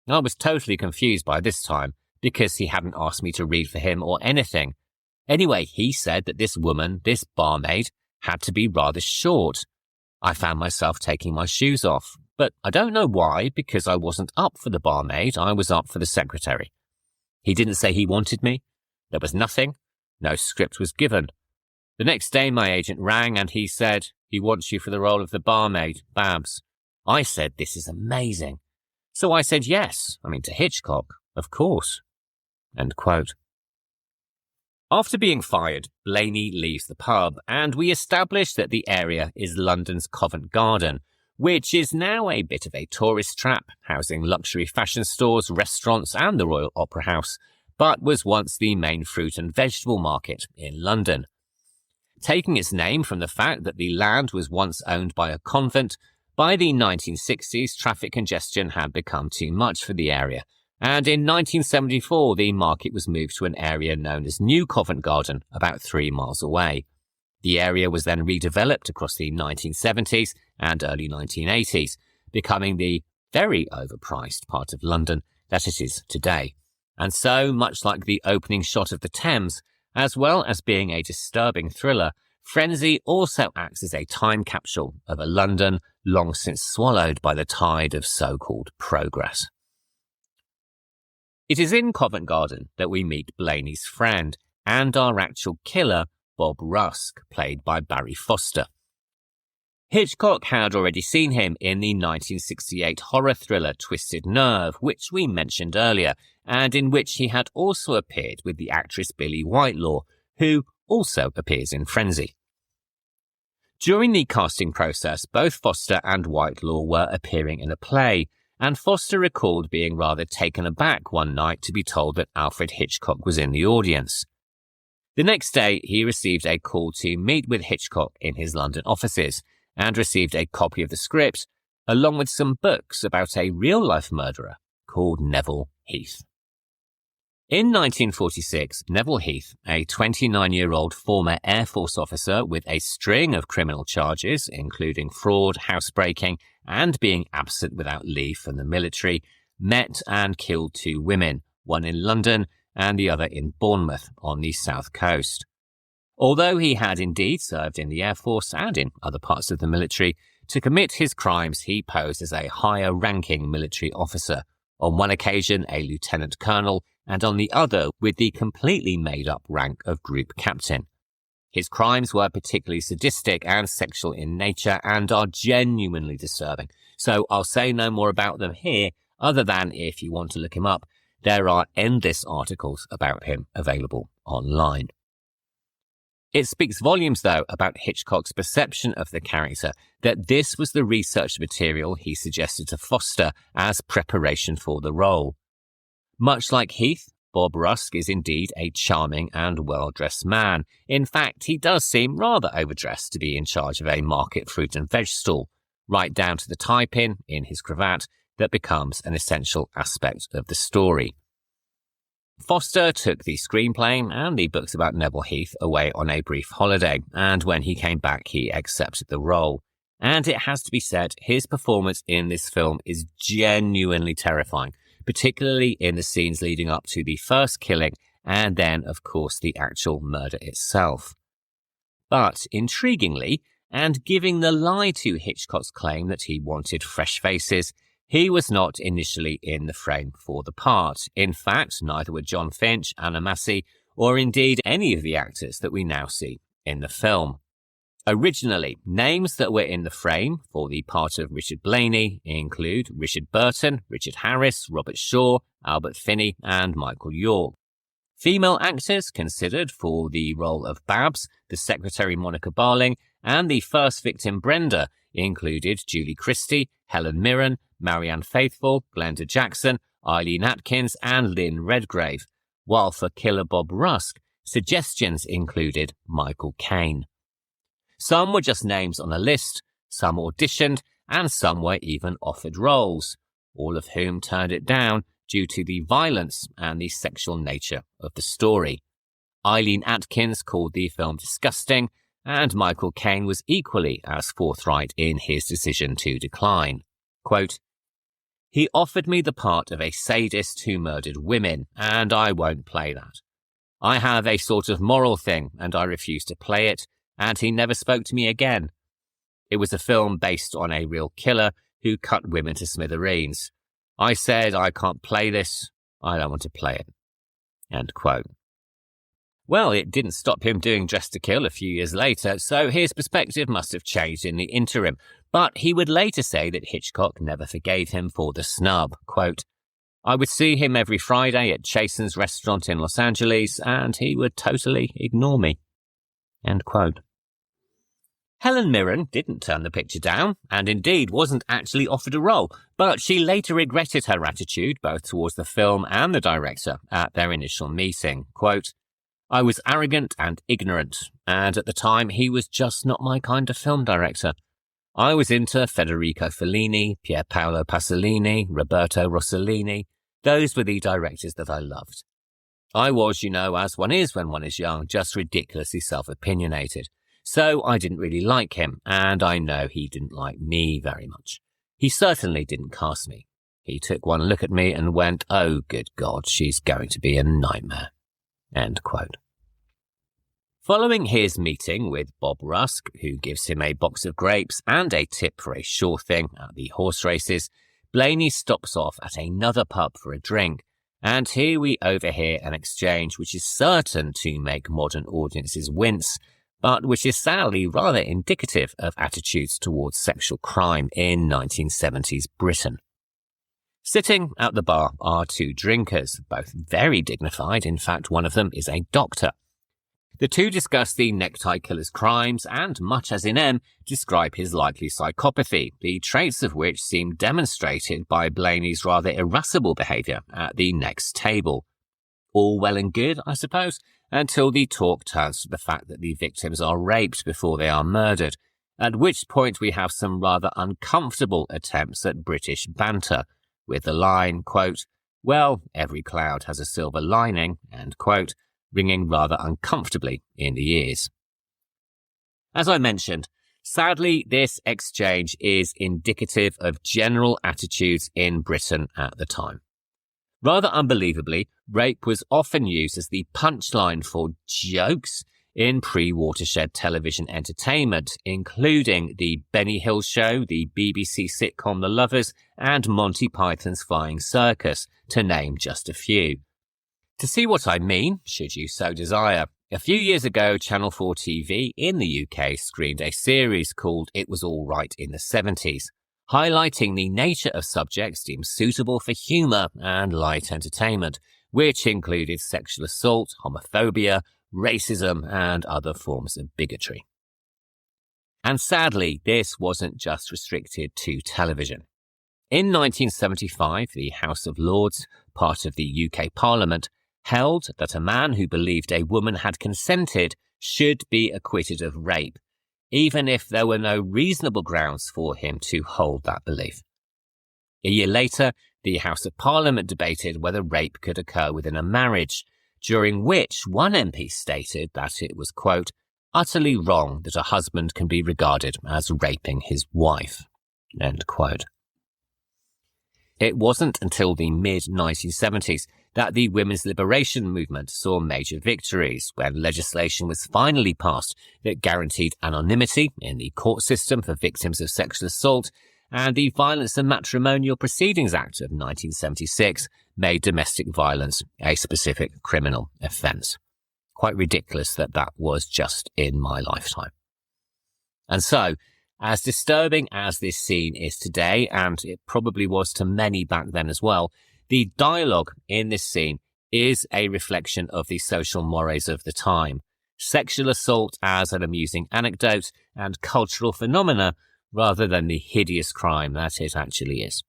I was totally confused by this time, because he hadn't asked me to read for him or anything. Anyway, he said that this woman, this barmaid, had to be rather short. I found myself taking my shoes off, but I don't know why, because I wasn't up for the barmaid, I was up for the secretary. He didn't say he wanted me. There was nothing. No script was given. The next day my agent rang and he said, he wants you for the role of the barmaid, Babs. I said, this is amazing. So I said yes, to Hitchcock, of course. End quote. After being fired, Blaney leaves the pub, and we establish that the area is London's Covent Garden, which is now a bit of a tourist trap, housing luxury fashion stores, restaurants and the Royal Opera House, but was once the main fruit and vegetable market in London. Taking its name from the fact that the land was once owned by a convent, by the 1960s traffic congestion had become too much for the area, and in 1974 the market was moved to an area known as New Covent Garden, about 3 miles away. The area was then redeveloped across the 1970s and early 1980s, becoming the very overpriced part of London that it is today. And so, much like the opening shot of the Thames, as well as being a disturbing thriller, Frenzy also acts as a time capsule of a London long since swallowed by the tide of so-called progress. It is in Covent Garden that we meet Blaney's friend and our actual killer, Bob Rusk, played by Barry Foster. Hitchcock had already seen him in the 1968 horror thriller Twisted Nerve, which we mentioned earlier, and in which he had also appeared with the actress Billie Whitelaw, who also appears in Frenzy. During the casting process, both Foster and Whitelaw were appearing in a play, and Foster recalled being rather taken aback one night to be told that Alfred Hitchcock was in the audience. The next day, he received a call to meet with Hitchcock in his London offices and received a copy of the script, along with some books about a real-life murderer called Neville Heath. In 1946, Neville Heath, a 29-year-old former Air Force officer with a string of criminal charges, including fraud, housebreaking, and being absent without leave from the military, met and killed 2 women, one in London and the other in Bournemouth on the south coast. Although he had indeed served in the Air Force and in other parts of the military, to commit his crimes he posed as a higher-ranking military officer, on one occasion a lieutenant colonel, and on the other with the completely made-up rank of group captain. His crimes were particularly sadistic and sexual in nature and are genuinely disturbing, so I'll say no more about them here, other than if you want to look him up, there are endless articles about him available online. It speaks volumes, though, about Hitchcock's perception of the character that this was the research material he suggested to Foster as preparation for the role. Much like Heath, Bob Rusk is indeed a charming and well-dressed man. In fact, he does seem rather overdressed to be in charge of a market fruit and veg stall, right down to the tie-pin in his cravat that becomes an essential aspect of the story. Foster took the screenplay and the books about Neville Heath away on a brief holiday, and when he came back he accepted the role. And it has to be said, his performance in this film is genuinely terrifying, particularly in the scenes leading up to the first killing and then, of course, the actual murder itself. But, intriguingly, and giving the lie to Hitchcock's claim that he wanted fresh faces, he was not initially in the frame for the part. In fact, neither were Jon Finch, Anna Massey, or indeed any of the actors that we now see in the film. Originally, names that were in the frame for the part of Richard Blaney include Richard Burton, Richard Harris, Robert Shaw, Albert Finney, and Michael York. Female actors considered for the role of Babs, the secretary Monica Barling, and the first victim Brenda included Julie Christie, Helen Mirren, Marianne Faithfull, Glenda Jackson, Eileen Atkins, and Lynn Redgrave, while for killer Bob Rusk, suggestions included Michael Caine. Some were just names on a list, some auditioned, and some were even offered roles, all of whom turned it down due to the violence and the sexual nature of the story. Eileen Atkins called the film disgusting, and Michael Caine was equally as forthright in his decision to decline. Quote, "He offered me the part of a sadist who murdered women, and I won't play that. I have a sort of moral thing, and I refused to play it, and he never spoke to me again. It was a film based on a real killer who cut women to smithereens. I said, I can't play this, I don't want to play it." End quote. Well, it didn't stop him doing Dressed to Kill a few years later, so his perspective must have changed in the interim. But he would later say that Hitchcock never forgave him for the snub. Quote, I would see him every Friday at Chasen's restaurant in Los Angeles, and he would totally ignore me." End quote. Helen Mirren didn't turn the picture down, and indeed wasn't actually offered a role, but she later regretted her attitude both towards the film and the director at their initial meeting. Quote, "I was arrogant and ignorant, and at the time he was just not my kind of film director. I was into Federico Fellini, Pier Paolo Pasolini, Roberto Rossellini. Those were the directors that I loved. I was, as one is when one is young, just ridiculously self-opinionated. So I didn't really like him, and I know he didn't like me very much. He certainly didn't cast me. He took one look at me and went, 'Oh, good God, she's going to be a nightmare.'" End quote. Following his meeting with Bob Rusk, who gives him a box of grapes and a tip for a sure thing at the horse races, Blaney stops off at another pub for a drink, and here we overhear an exchange which is certain to make modern audiences wince, but which is sadly rather indicative of attitudes towards sexual crime in 1970s Britain. Sitting at the bar are two drinkers, both very dignified. In fact, one of them is a doctor. The two discuss the necktie killer's crimes and, much as in M, describe his likely psychopathy, the traits of which seem demonstrated by Blaney's rather irascible behaviour at the next table. All well and good, I suppose, until the talk turns to the fact that the victims are raped before they are murdered, at which point we have some rather uncomfortable attempts at British banter, with the line, quote, "Well, every cloud has a silver lining," end quote, ringing rather uncomfortably in the ears. As I mentioned, sadly, this exchange is indicative of general attitudes in Britain at the time. Rather unbelievably, rape was often used as the punchline for jokes in pre-Watershed television entertainment, including the Benny Hill Show, the BBC sitcom The Lovers, and Monty Python's Flying Circus, to name just a few. To see what I mean, should you so desire, a few years ago, Channel 4 TV in the UK screened a series called It Was All Right in the 70s, highlighting the nature of subjects deemed suitable for humour and light entertainment, which included sexual assault, homophobia, racism, and other forms of bigotry. And sadly, this wasn't just restricted to television. In 1975, the House of Lords, part of the UK Parliament, held that a man who believed a woman had consented should be acquitted of rape, even if there were no reasonable grounds for him to hold that belief. A year later, the House of Parliament debated whether rape could occur within a marriage, during which one MP stated that it was, quote, "utterly wrong that a husband can be regarded as raping his wife," end quote. It wasn't until the mid-1970s that the women's liberation movement saw major victories when legislation was finally passed that guaranteed anonymity in the court system for victims of sexual assault, and the Violence and Matrimonial Proceedings Act of 1976 made domestic violence a specific criminal offence. Quite ridiculous that that was just in my lifetime. And so, as disturbing as this scene is today, and it probably was to many back then as well, the dialogue in this scene is a reflection of the social mores of the time. Sexual assault as an amusing anecdote and cultural phenomena rather than the hideous crime that it actually is.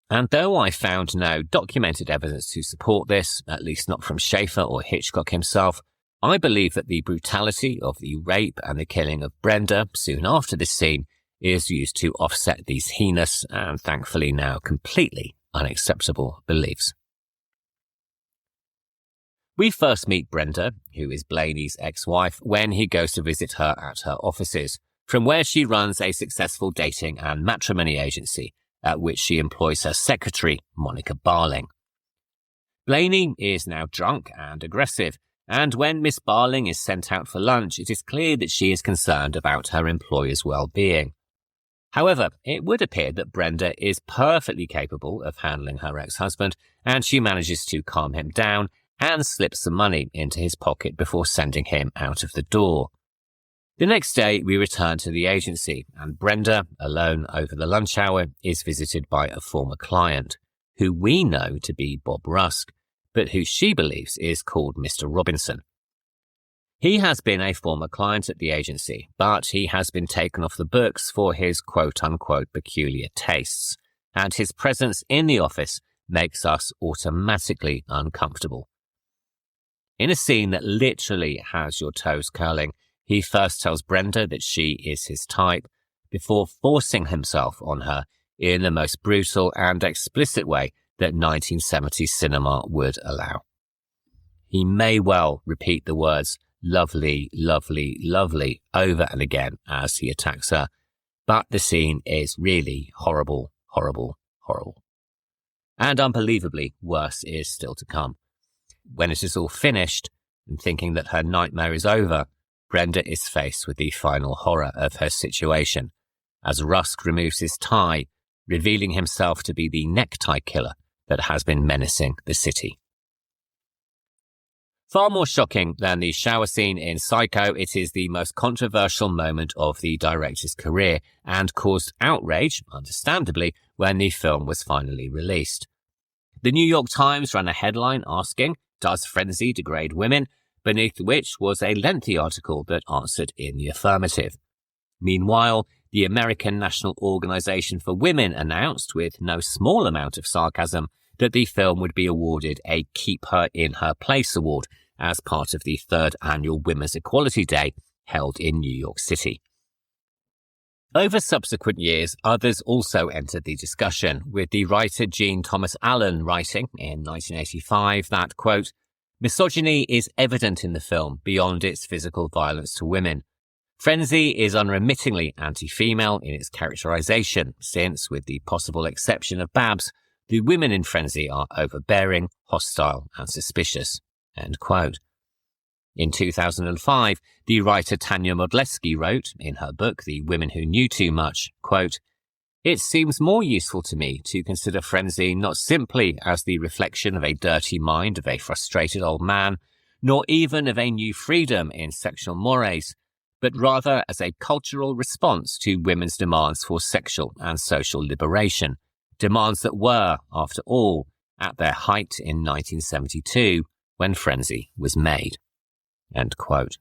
And though I found no documented evidence to support this, at least not from Schaeffer or Hitchcock himself, I believe that the brutality of the rape and the killing of Brenda soon after this scene is used to offset these heinous and thankfully now completely unacceptable beliefs. We first meet Brenda, who is Blaney's ex-wife, when he goes to visit her at her offices, from where she runs a successful dating and matrimony agency, at which she employs her secretary, Monica Barling. Blaney is now drunk and aggressive, and when Miss Barling is sent out for lunch, it is clear that she is concerned about her employer's well-being. However, it would appear that Brenda is perfectly capable of handling her ex-husband, and she manages to calm him down and slips some money into his pocket before sending him out of the door. The next day, we return to the agency, and Brenda, alone over the lunch hour, is visited by a former client, who we know to be Bob Rusk, but who she believes is called Mr. Robinson. He has been a former client at the agency, but he has been taken off the books for his quote-unquote peculiar tastes, and his presence in the office makes us automatically uncomfortable. In a scene that literally has your toes curling, he first tells Brenda that she is his type, before forcing himself on her in the most brutal and explicit way that 1970s cinema would allow. He may well repeat the words lovely, lovely, lovely over and again as he attacks her, but the scene is really horrible, horrible, horrible. And unbelievably, worse is still to come. When it is all finished, and thinking that her nightmare is over, Brenda is faced with the final horror of her situation, as Rusk removes his tie, revealing himself to be the necktie killer that has been menacing the city. Far more shocking than the shower scene in Psycho, it is the most controversial moment of the director's career and caused outrage, understandably, when the film was finally released. The New York Times ran a headline asking, "Does frenzy degrade women?" beneath which was a lengthy article that answered in the affirmative. Meanwhile, the American National Organization for Women announced, with no small amount of sarcasm, that the film would be awarded a Keep Her in Her Place award as part of the 3rd annual Women's Equality Day held in New York City. Over subsequent years, others also entered the discussion, with the writer Jean Thomas Allen writing in 1985 that, quote, "Misogyny is evident in the film beyond its physical violence to women. Frenzy is unremittingly anti-female in its characterization, since, with the possible exception of Babs, the women in Frenzy are overbearing, hostile, and suspicious." End quote. In 2005, the writer Tanya Modleski wrote, in her book The Women Who Knew Too Much, quote, "It seems more useful to me to consider frenzy not simply as the reflection of a dirty mind of a frustrated old man, nor even of a new freedom in sexual mores, but rather as a cultural response to women's demands for sexual and social liberation, demands that were, after all, at their height in 1972, when Frenzy was made." End quote.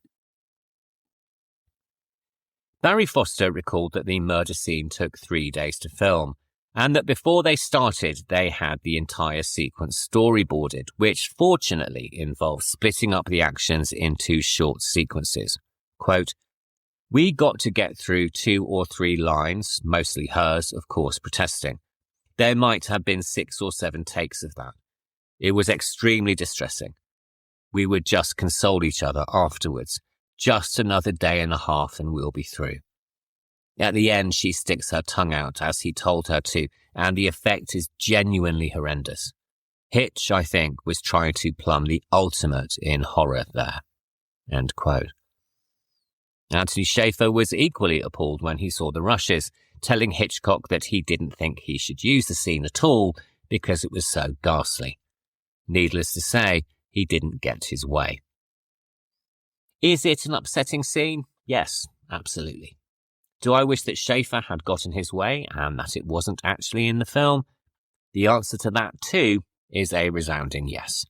Barry Foster recalled that the murder scene took 3 days to film, and that before they started, they had the entire sequence storyboarded, which fortunately involved splitting up the actions into short sequences. Quote, "We got to get through 2 or 3 lines, mostly hers, of course, protesting. There might have been 6 or 7 takes of that. It was extremely distressing. We would just console each other afterwards. Just another day and a half and we'll be through." At the end, she sticks her tongue out as he told her to, and the effect is genuinely horrendous. Hitch, I think, was trying to plumb the ultimate in horror there. End quote. Anthony Schafer was equally appalled when he saw the rushes, telling Hitchcock that he didn't think he should use the scene at all because it was so ghastly. Needless to say, he didn't get his way. Is it an upsetting scene? Yes, absolutely. Do I wish that Schafer had gotten his way and that it wasn't actually in the film? The answer to that, too, is a resounding yes.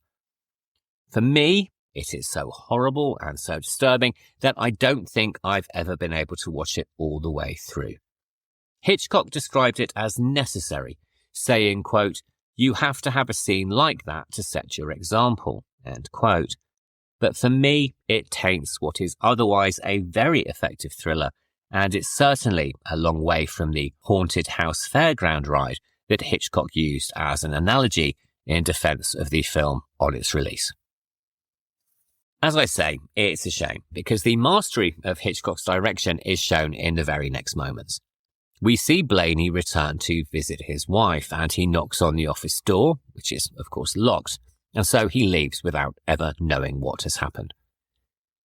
For me, it is so horrible and so disturbing that I don't think I've ever been able to watch it all the way through. Hitchcock described it as necessary, saying, quote, "You have to have a scene like that to set your example," end quote. But for me, it taints what is otherwise a very effective thriller, and it's certainly a long way from the haunted house fairground ride that Hitchcock used as an analogy in defense of the film on its release. As I say, it's a shame, because the mastery of Hitchcock's direction is shown in the very next moments. We see Blaney return to visit his wife, and he knocks on the office door, which is, of course, locked, and so he leaves without ever knowing what has happened.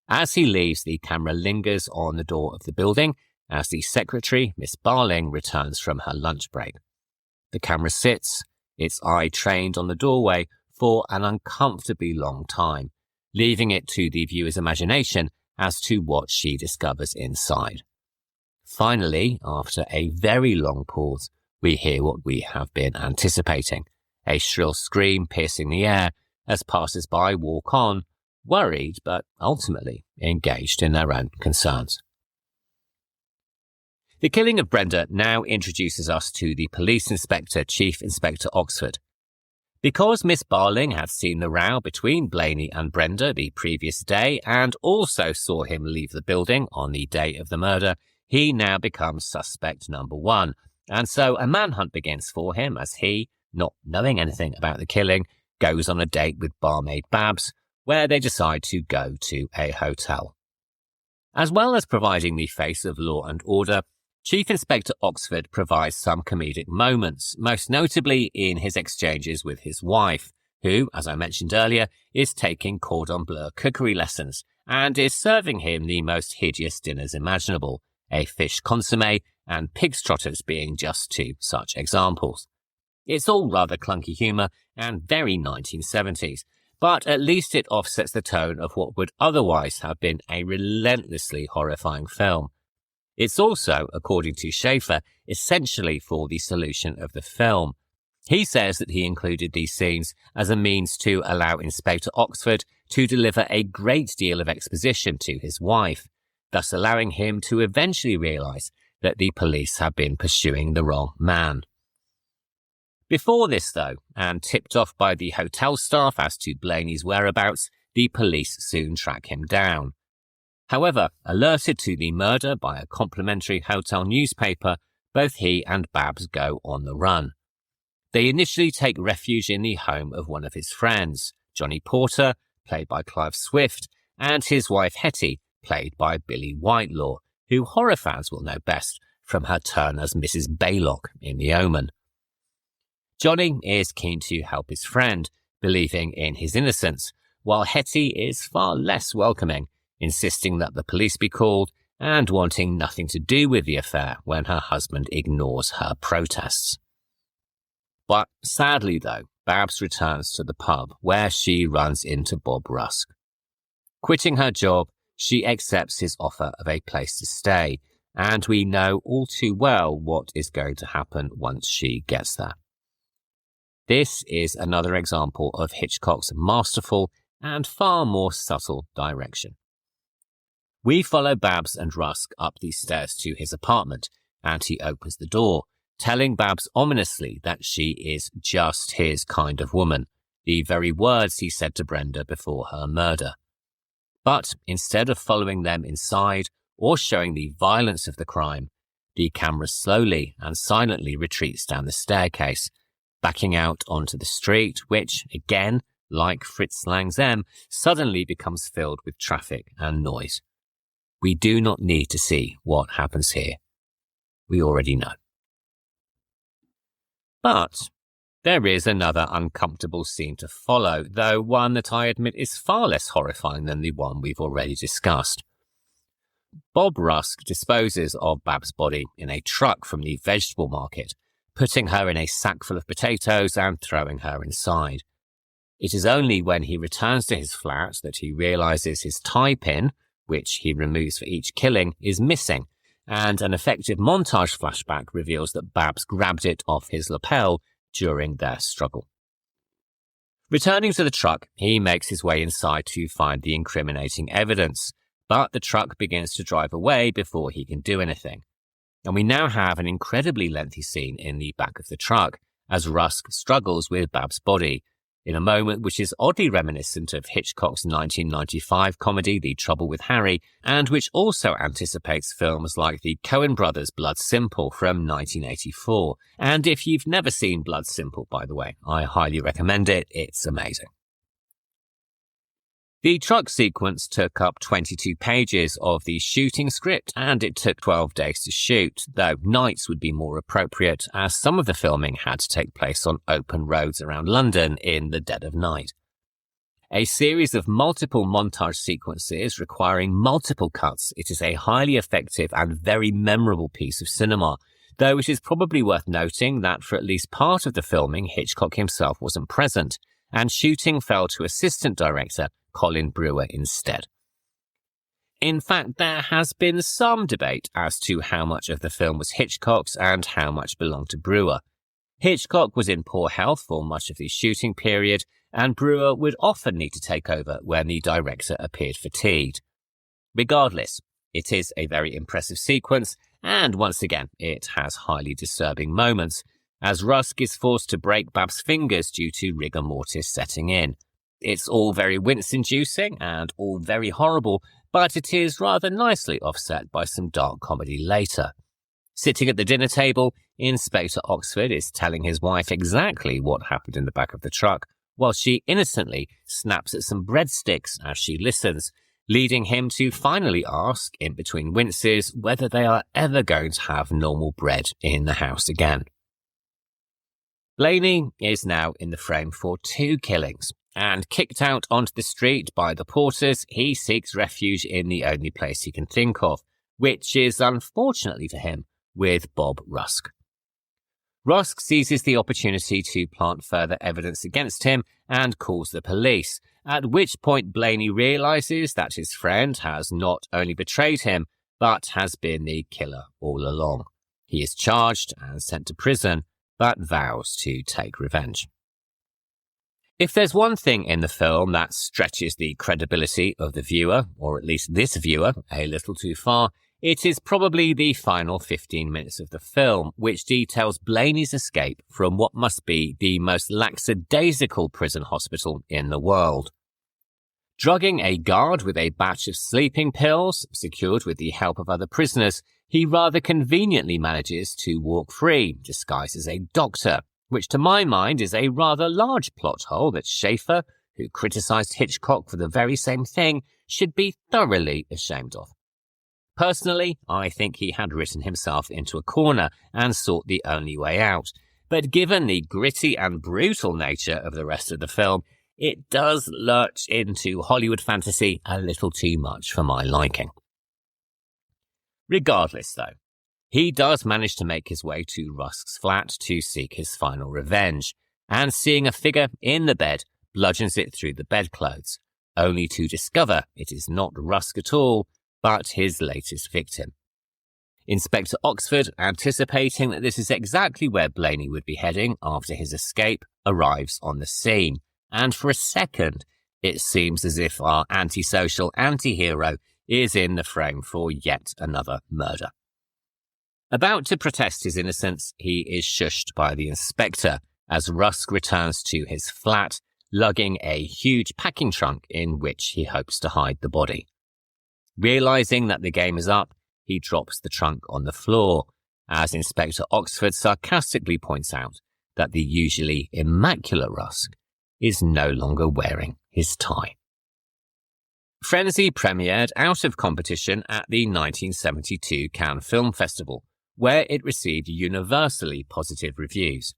As he leaves, the camera lingers on the door of the building as the secretary, Miss Barling, returns from her lunch break. The camera sits, its eye trained on the doorway for an uncomfortably long time, leaving it to the viewer's imagination as to what she discovers inside. Finally, after a very long pause, we hear what we have been anticipating, a shrill scream piercing the air as passers-by walk on, worried but ultimately engaged in their own concerns. The killing of Brenda now introduces us to the police inspector, Chief Inspector Oxford. Because Miss Barling had seen the row between Blaney and Brenda the previous day and also saw him leave the building on the day of the murder, he now becomes suspect number one, and so a manhunt begins for him as he, not knowing anything about the killing, goes on a date with barmaid Babs, where they decide to go to a hotel. As well as providing the face of law and order, Chief Inspector Oxford provides some comedic moments, most notably in his exchanges with his wife, who, as I mentioned earlier, is taking cordon bleu cookery lessons and is serving him the most hideous dinners imaginable, a fish consommé and pig's trotters being just two such examples. It's all rather clunky humour and very 1970s, but at least it offsets the tone of what would otherwise have been a relentlessly horrifying film. It's also, according to Schaefer, essentially for the solution of the film. He says that he included these scenes as a means to allow Inspector Oxford to deliver a great deal of exposition to his wife, thus allowing him to eventually realise that the police have been pursuing the wrong man. Before this, though, and tipped off by the hotel staff as to Blaney's whereabouts, the police soon track him down. However, alerted to the murder by a complimentary hotel newspaper, both he and Babs go on the run. They initially take refuge in the home of one of his friends, Johnny Porter, played by Clive Swift, and his wife Hetty, played by Billie Whitelaw, who horror fans will know best from her turn as Mrs. Baylock in The Omen. Johnny is keen to help his friend, believing in his innocence, while Hetty is far less welcoming, insisting that the police be called and wanting nothing to do with the affair when her husband ignores her protests. But sadly, though, Babs returns to the pub where she runs into Bob Rusk. Quitting her job, she accepts his offer of a place to stay, and we know all too well what is going to happen once she gets there. This is another example of Hitchcock's masterful and far more subtle direction. We follow Babs and Rusk up the stairs to his apartment, and he opens the door, telling Babs ominously that she is just his kind of woman, the very words he said to Brenda before her murder. But instead of following them inside or showing the violence of the crime, the camera slowly and silently retreats down the staircase, backing out onto the street, which, again, like Fritz Lang's M, suddenly becomes filled with traffic and noise. We do not need to see what happens here. We already know. But there is another uncomfortable scene to follow, though one that I admit is far less horrifying than the one we've already discussed. Bob Rusk disposes of Babs' body in a truck from the vegetable market, putting her in a sack full of potatoes and throwing her inside. It is only when he returns to his flat that he realises his tie pin, which he removes for each killing, is missing, and an effective montage flashback reveals that Babs grabbed it off his lapel during their struggle. Returning to the truck, he makes his way inside to find the incriminating evidence, but the truck begins to drive away before he can do anything. And we now have an incredibly lengthy scene in the back of the truck as Rusk struggles with Babs' body, in a moment which is oddly reminiscent of Hitchcock's 1995 comedy The Trouble with Harry, and which also anticipates films like the Coen brothers' Blood Simple from 1984. And if you've never seen Blood Simple, by the way, I highly recommend it. It's amazing. The truck sequence took up 22 pages of the shooting script, and it took 12 days to shoot, though nights would be more appropriate, as some of the filming had to take place on open roads around London in the dead of night. A series of multiple montage sequences requiring multiple cuts, it is a highly effective and very memorable piece of cinema, though it is probably worth noting that for at least part of the filming, Hitchcock himself wasn't present, and shooting fell to assistant director Colin Brewer instead. In fact, there has been some debate as to how much of the film was Hitchcock's and how much belonged to Brewer. Hitchcock was in poor health for much of the shooting period, and Brewer would often need to take over when the director appeared fatigued. Regardless, it is a very impressive sequence, and once again, it has highly disturbing moments, as Rusk is forced to break Bab's fingers due to rigor mortis setting in. It's all very wince-inducing and all very horrible, but it is rather nicely offset by some dark comedy later. Sitting at the dinner table, Inspector Oxford is telling his wife exactly what happened in the back of the truck, while she innocently snaps at some breadsticks as she listens, leading him to finally ask, in between winces, whether they are ever going to have normal bread in the house again. Blaney is now in the frame for 2 killings, and kicked out onto the street by the porters, he seeks refuge in the only place he can think of, which is, unfortunately for him, with Bob Rusk. Rusk seizes the opportunity to plant further evidence against him and calls the police, at which point Blaney realizes that his friend has not only betrayed him, but has been the killer all along. He is charged and sent to prison, but vows to take revenge. If there's one thing in the film that stretches the credibility of the viewer, or at least this viewer, a little too far, it is probably the final 15 minutes of the film, which details Blaney's escape from what must be the most lackadaisical prison hospital in the world. Drugging a guard with a batch of sleeping pills, secured with the help of other prisoners, he rather conveniently manages to walk free, disguised as a doctor, which to my mind is a rather large plot hole that Schaeffer, who criticised Hitchcock for the very same thing, should be thoroughly ashamed of. Personally, I think he had written himself into a corner and sought the only way out, but given the gritty and brutal nature of the rest of the film, it does lurch into Hollywood fantasy a little too much for my liking. Regardless, though, he does manage to make his way to Rusk's flat to seek his final revenge, and seeing a figure in the bed, bludgeons it through the bedclothes, only to discover it is not Rusk at all, but his latest victim. Inspector Oxford, anticipating that this is exactly where Blaney would be heading after his escape, arrives on the scene, and for a second, it seems as if our antisocial anti-hero is in the frame for yet another murder. About to protest his innocence, he is shushed by the inspector as Rusk returns to his flat, lugging a huge packing trunk in which he hopes to hide the body. Realizing that the game is up, he drops the trunk on the floor, as Inspector Oxford sarcastically points out that the usually immaculate Rusk is no longer wearing his tie. Frenzy premiered out of competition at the 1972 Cannes Film Festival, where it received universally positive reviews.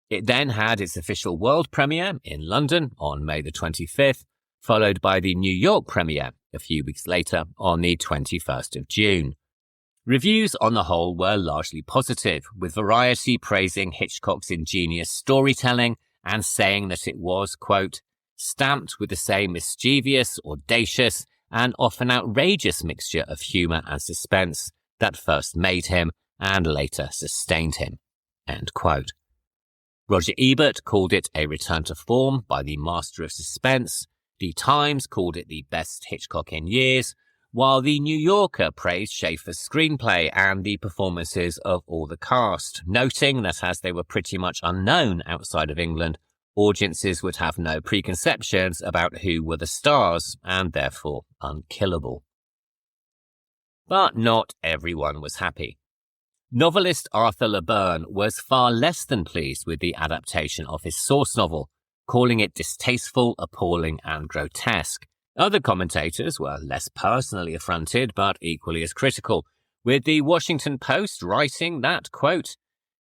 It then had its official world premiere in London on May the 25th, followed by the New York premiere a few weeks later on the 21st of June. Reviews on the whole were largely positive, with Variety praising Hitchcock's ingenious storytelling and saying that it was, quote, stamped with the same mischievous, audacious, and often outrageous mixture of humour and suspense that first made him and later sustained him, end quote. Roger Ebert called it a return to form by the master of suspense. The Times called it the best Hitchcock in years, while the New Yorker praised Schaeffer's screenplay and the performances of all the cast, noting that as they were pretty much unknown outside of England, audiences would have no preconceptions about who were the stars and therefore unkillable. But not everyone was happy. Novelist Arthur LeBurn was far less than pleased with the adaptation of his source novel, calling it distasteful, appalling, and grotesque. Other commentators were less personally affronted, but equally as critical, with the Washington Post writing that, quote,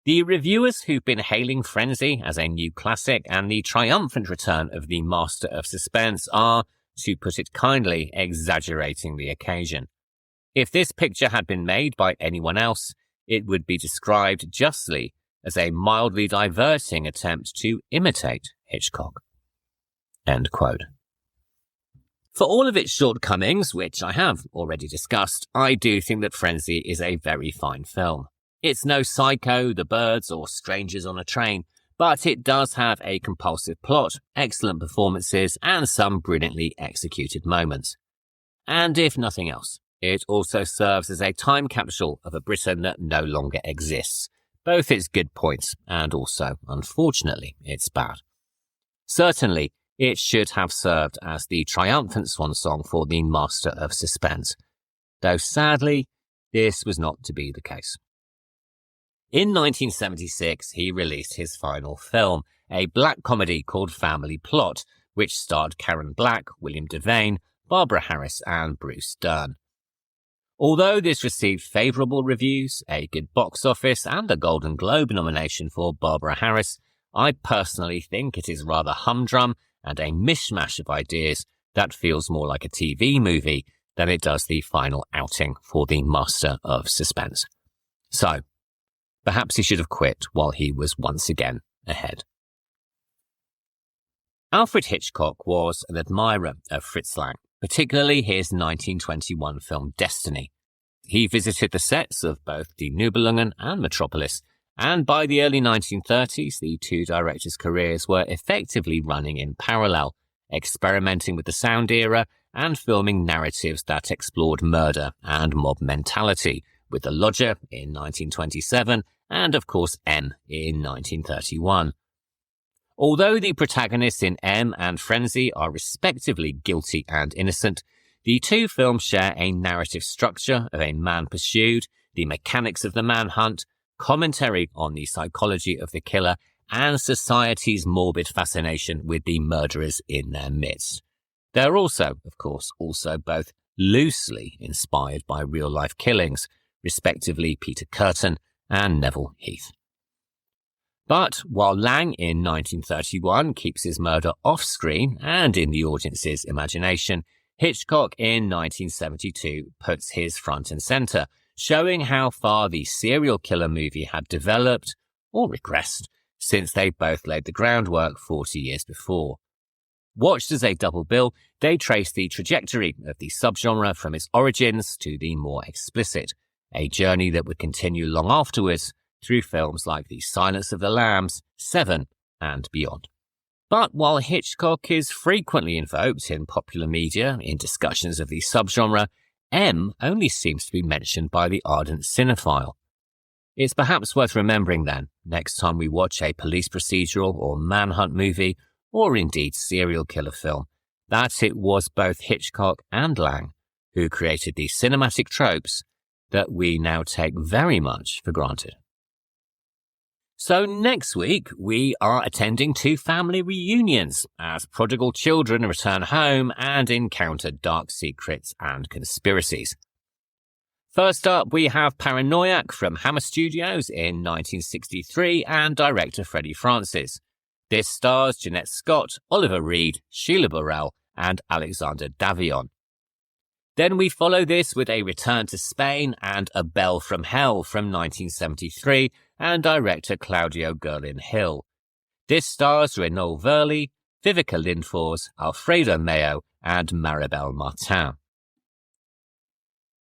the reviewers who've been hailing Frenzy as a new classic and the triumphant return of the master of suspense are, to put it kindly, exaggerating the occasion. If this picture had been made by anyone else, it would be described justly as a mildly diverting attempt to imitate Hitchcock. End quote. For all of its shortcomings, which I have already discussed, I do think that Frenzy is a very fine film. It's no Psycho, The Birds, or Strangers on a Train, but it does have a compulsive plot, excellent performances, and some brilliantly executed moments. And if nothing else, it also serves as a time capsule of a Britain that no longer exists, both its good points and also, unfortunately, its bad. Certainly, it should have served as the triumphant swan song for the master of suspense, though sadly, this was not to be the case. In 1976, he released his final film, a black comedy called Family Plot, which starred Karen Black, William Devane, Barbara Harris, and Bruce Dern. Although this received favourable reviews, a good box office, and a Golden Globe nomination for Barbara Harris, I personally think it is rather humdrum and a mishmash of ideas that feels more like a TV movie than it does the final outing for the master of suspense. So, perhaps he should have quit while he was once again ahead. Alfred Hitchcock was an admirer of Fritz Lang, particularly his 1921 film Destiny. He visited the sets of both Die Nibelungen and Metropolis, and by the early 1930s, the two directors' careers were effectively running in parallel, experimenting with the sound era and filming narratives that explored murder and mob mentality, with The Lodger in 1927 and, of course, M in 1931. Although the protagonists in M and Frenzy are respectively guilty and innocent, the two films share a narrative structure of a man pursued, the mechanics of the manhunt, commentary on the psychology of the killer, and society's morbid fascination with the murderers in their midst. They're also, of course, both loosely inspired by real-life killings, respectively Peter Curtin and Neville Heath. But while Lang in 1931 keeps his murder off-screen and in the audience's imagination, Hitchcock in 1972 puts his front and centre, showing how far the serial killer movie had developed, or regressed, since they both laid the groundwork 40 years before. Watched as a double bill, they trace the trajectory of the subgenre from its origins to the more explicit, a journey that would continue long afterwards through films like The Silence of the Lambs, Seven, and beyond. But while Hitchcock is frequently invoked in popular media in discussions of the subgenre, M only seems to be mentioned by the ardent cinephile. It's perhaps worth remembering then, next time we watch a police procedural or manhunt movie, or indeed serial killer film, that it was both Hitchcock and Lang who created the cinematic tropes that we now take very much for granted. So next week, we are attending two family reunions as prodigal children return home and encounter dark secrets and conspiracies. First up, we have Paranoiac from Hammer Studios in 1963 and director Freddie Francis. This stars Jeanette Scott, Oliver Reed, Sheila Burrell, and Alexander Davion. Then we follow this with a return to Spain and A Bell from Hell from 1973 and director Claudio Gerlin Hill. This stars Renaud Verley, Vivica Lindfors, Alfredo Mayo, and Maribel Martin.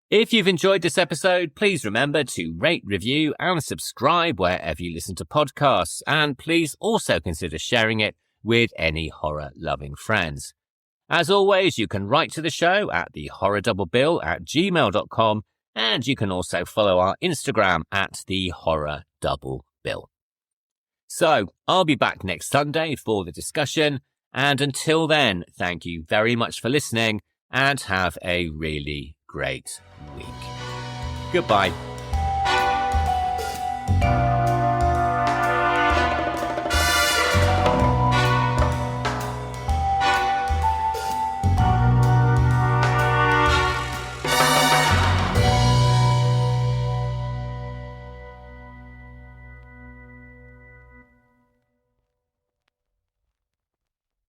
If you've enjoyed this episode, please remember to rate, review, and subscribe wherever you listen to podcasts, and please also consider sharing it with any horror-loving friends. As always, you can write to the show at thehorrordouble@gmail.com, and you can also follow our Instagram at thehorrordouble. So, I'll be back next Sunday for the discussion, and until then, thank you very much for listening, and have a really great week. Goodbye.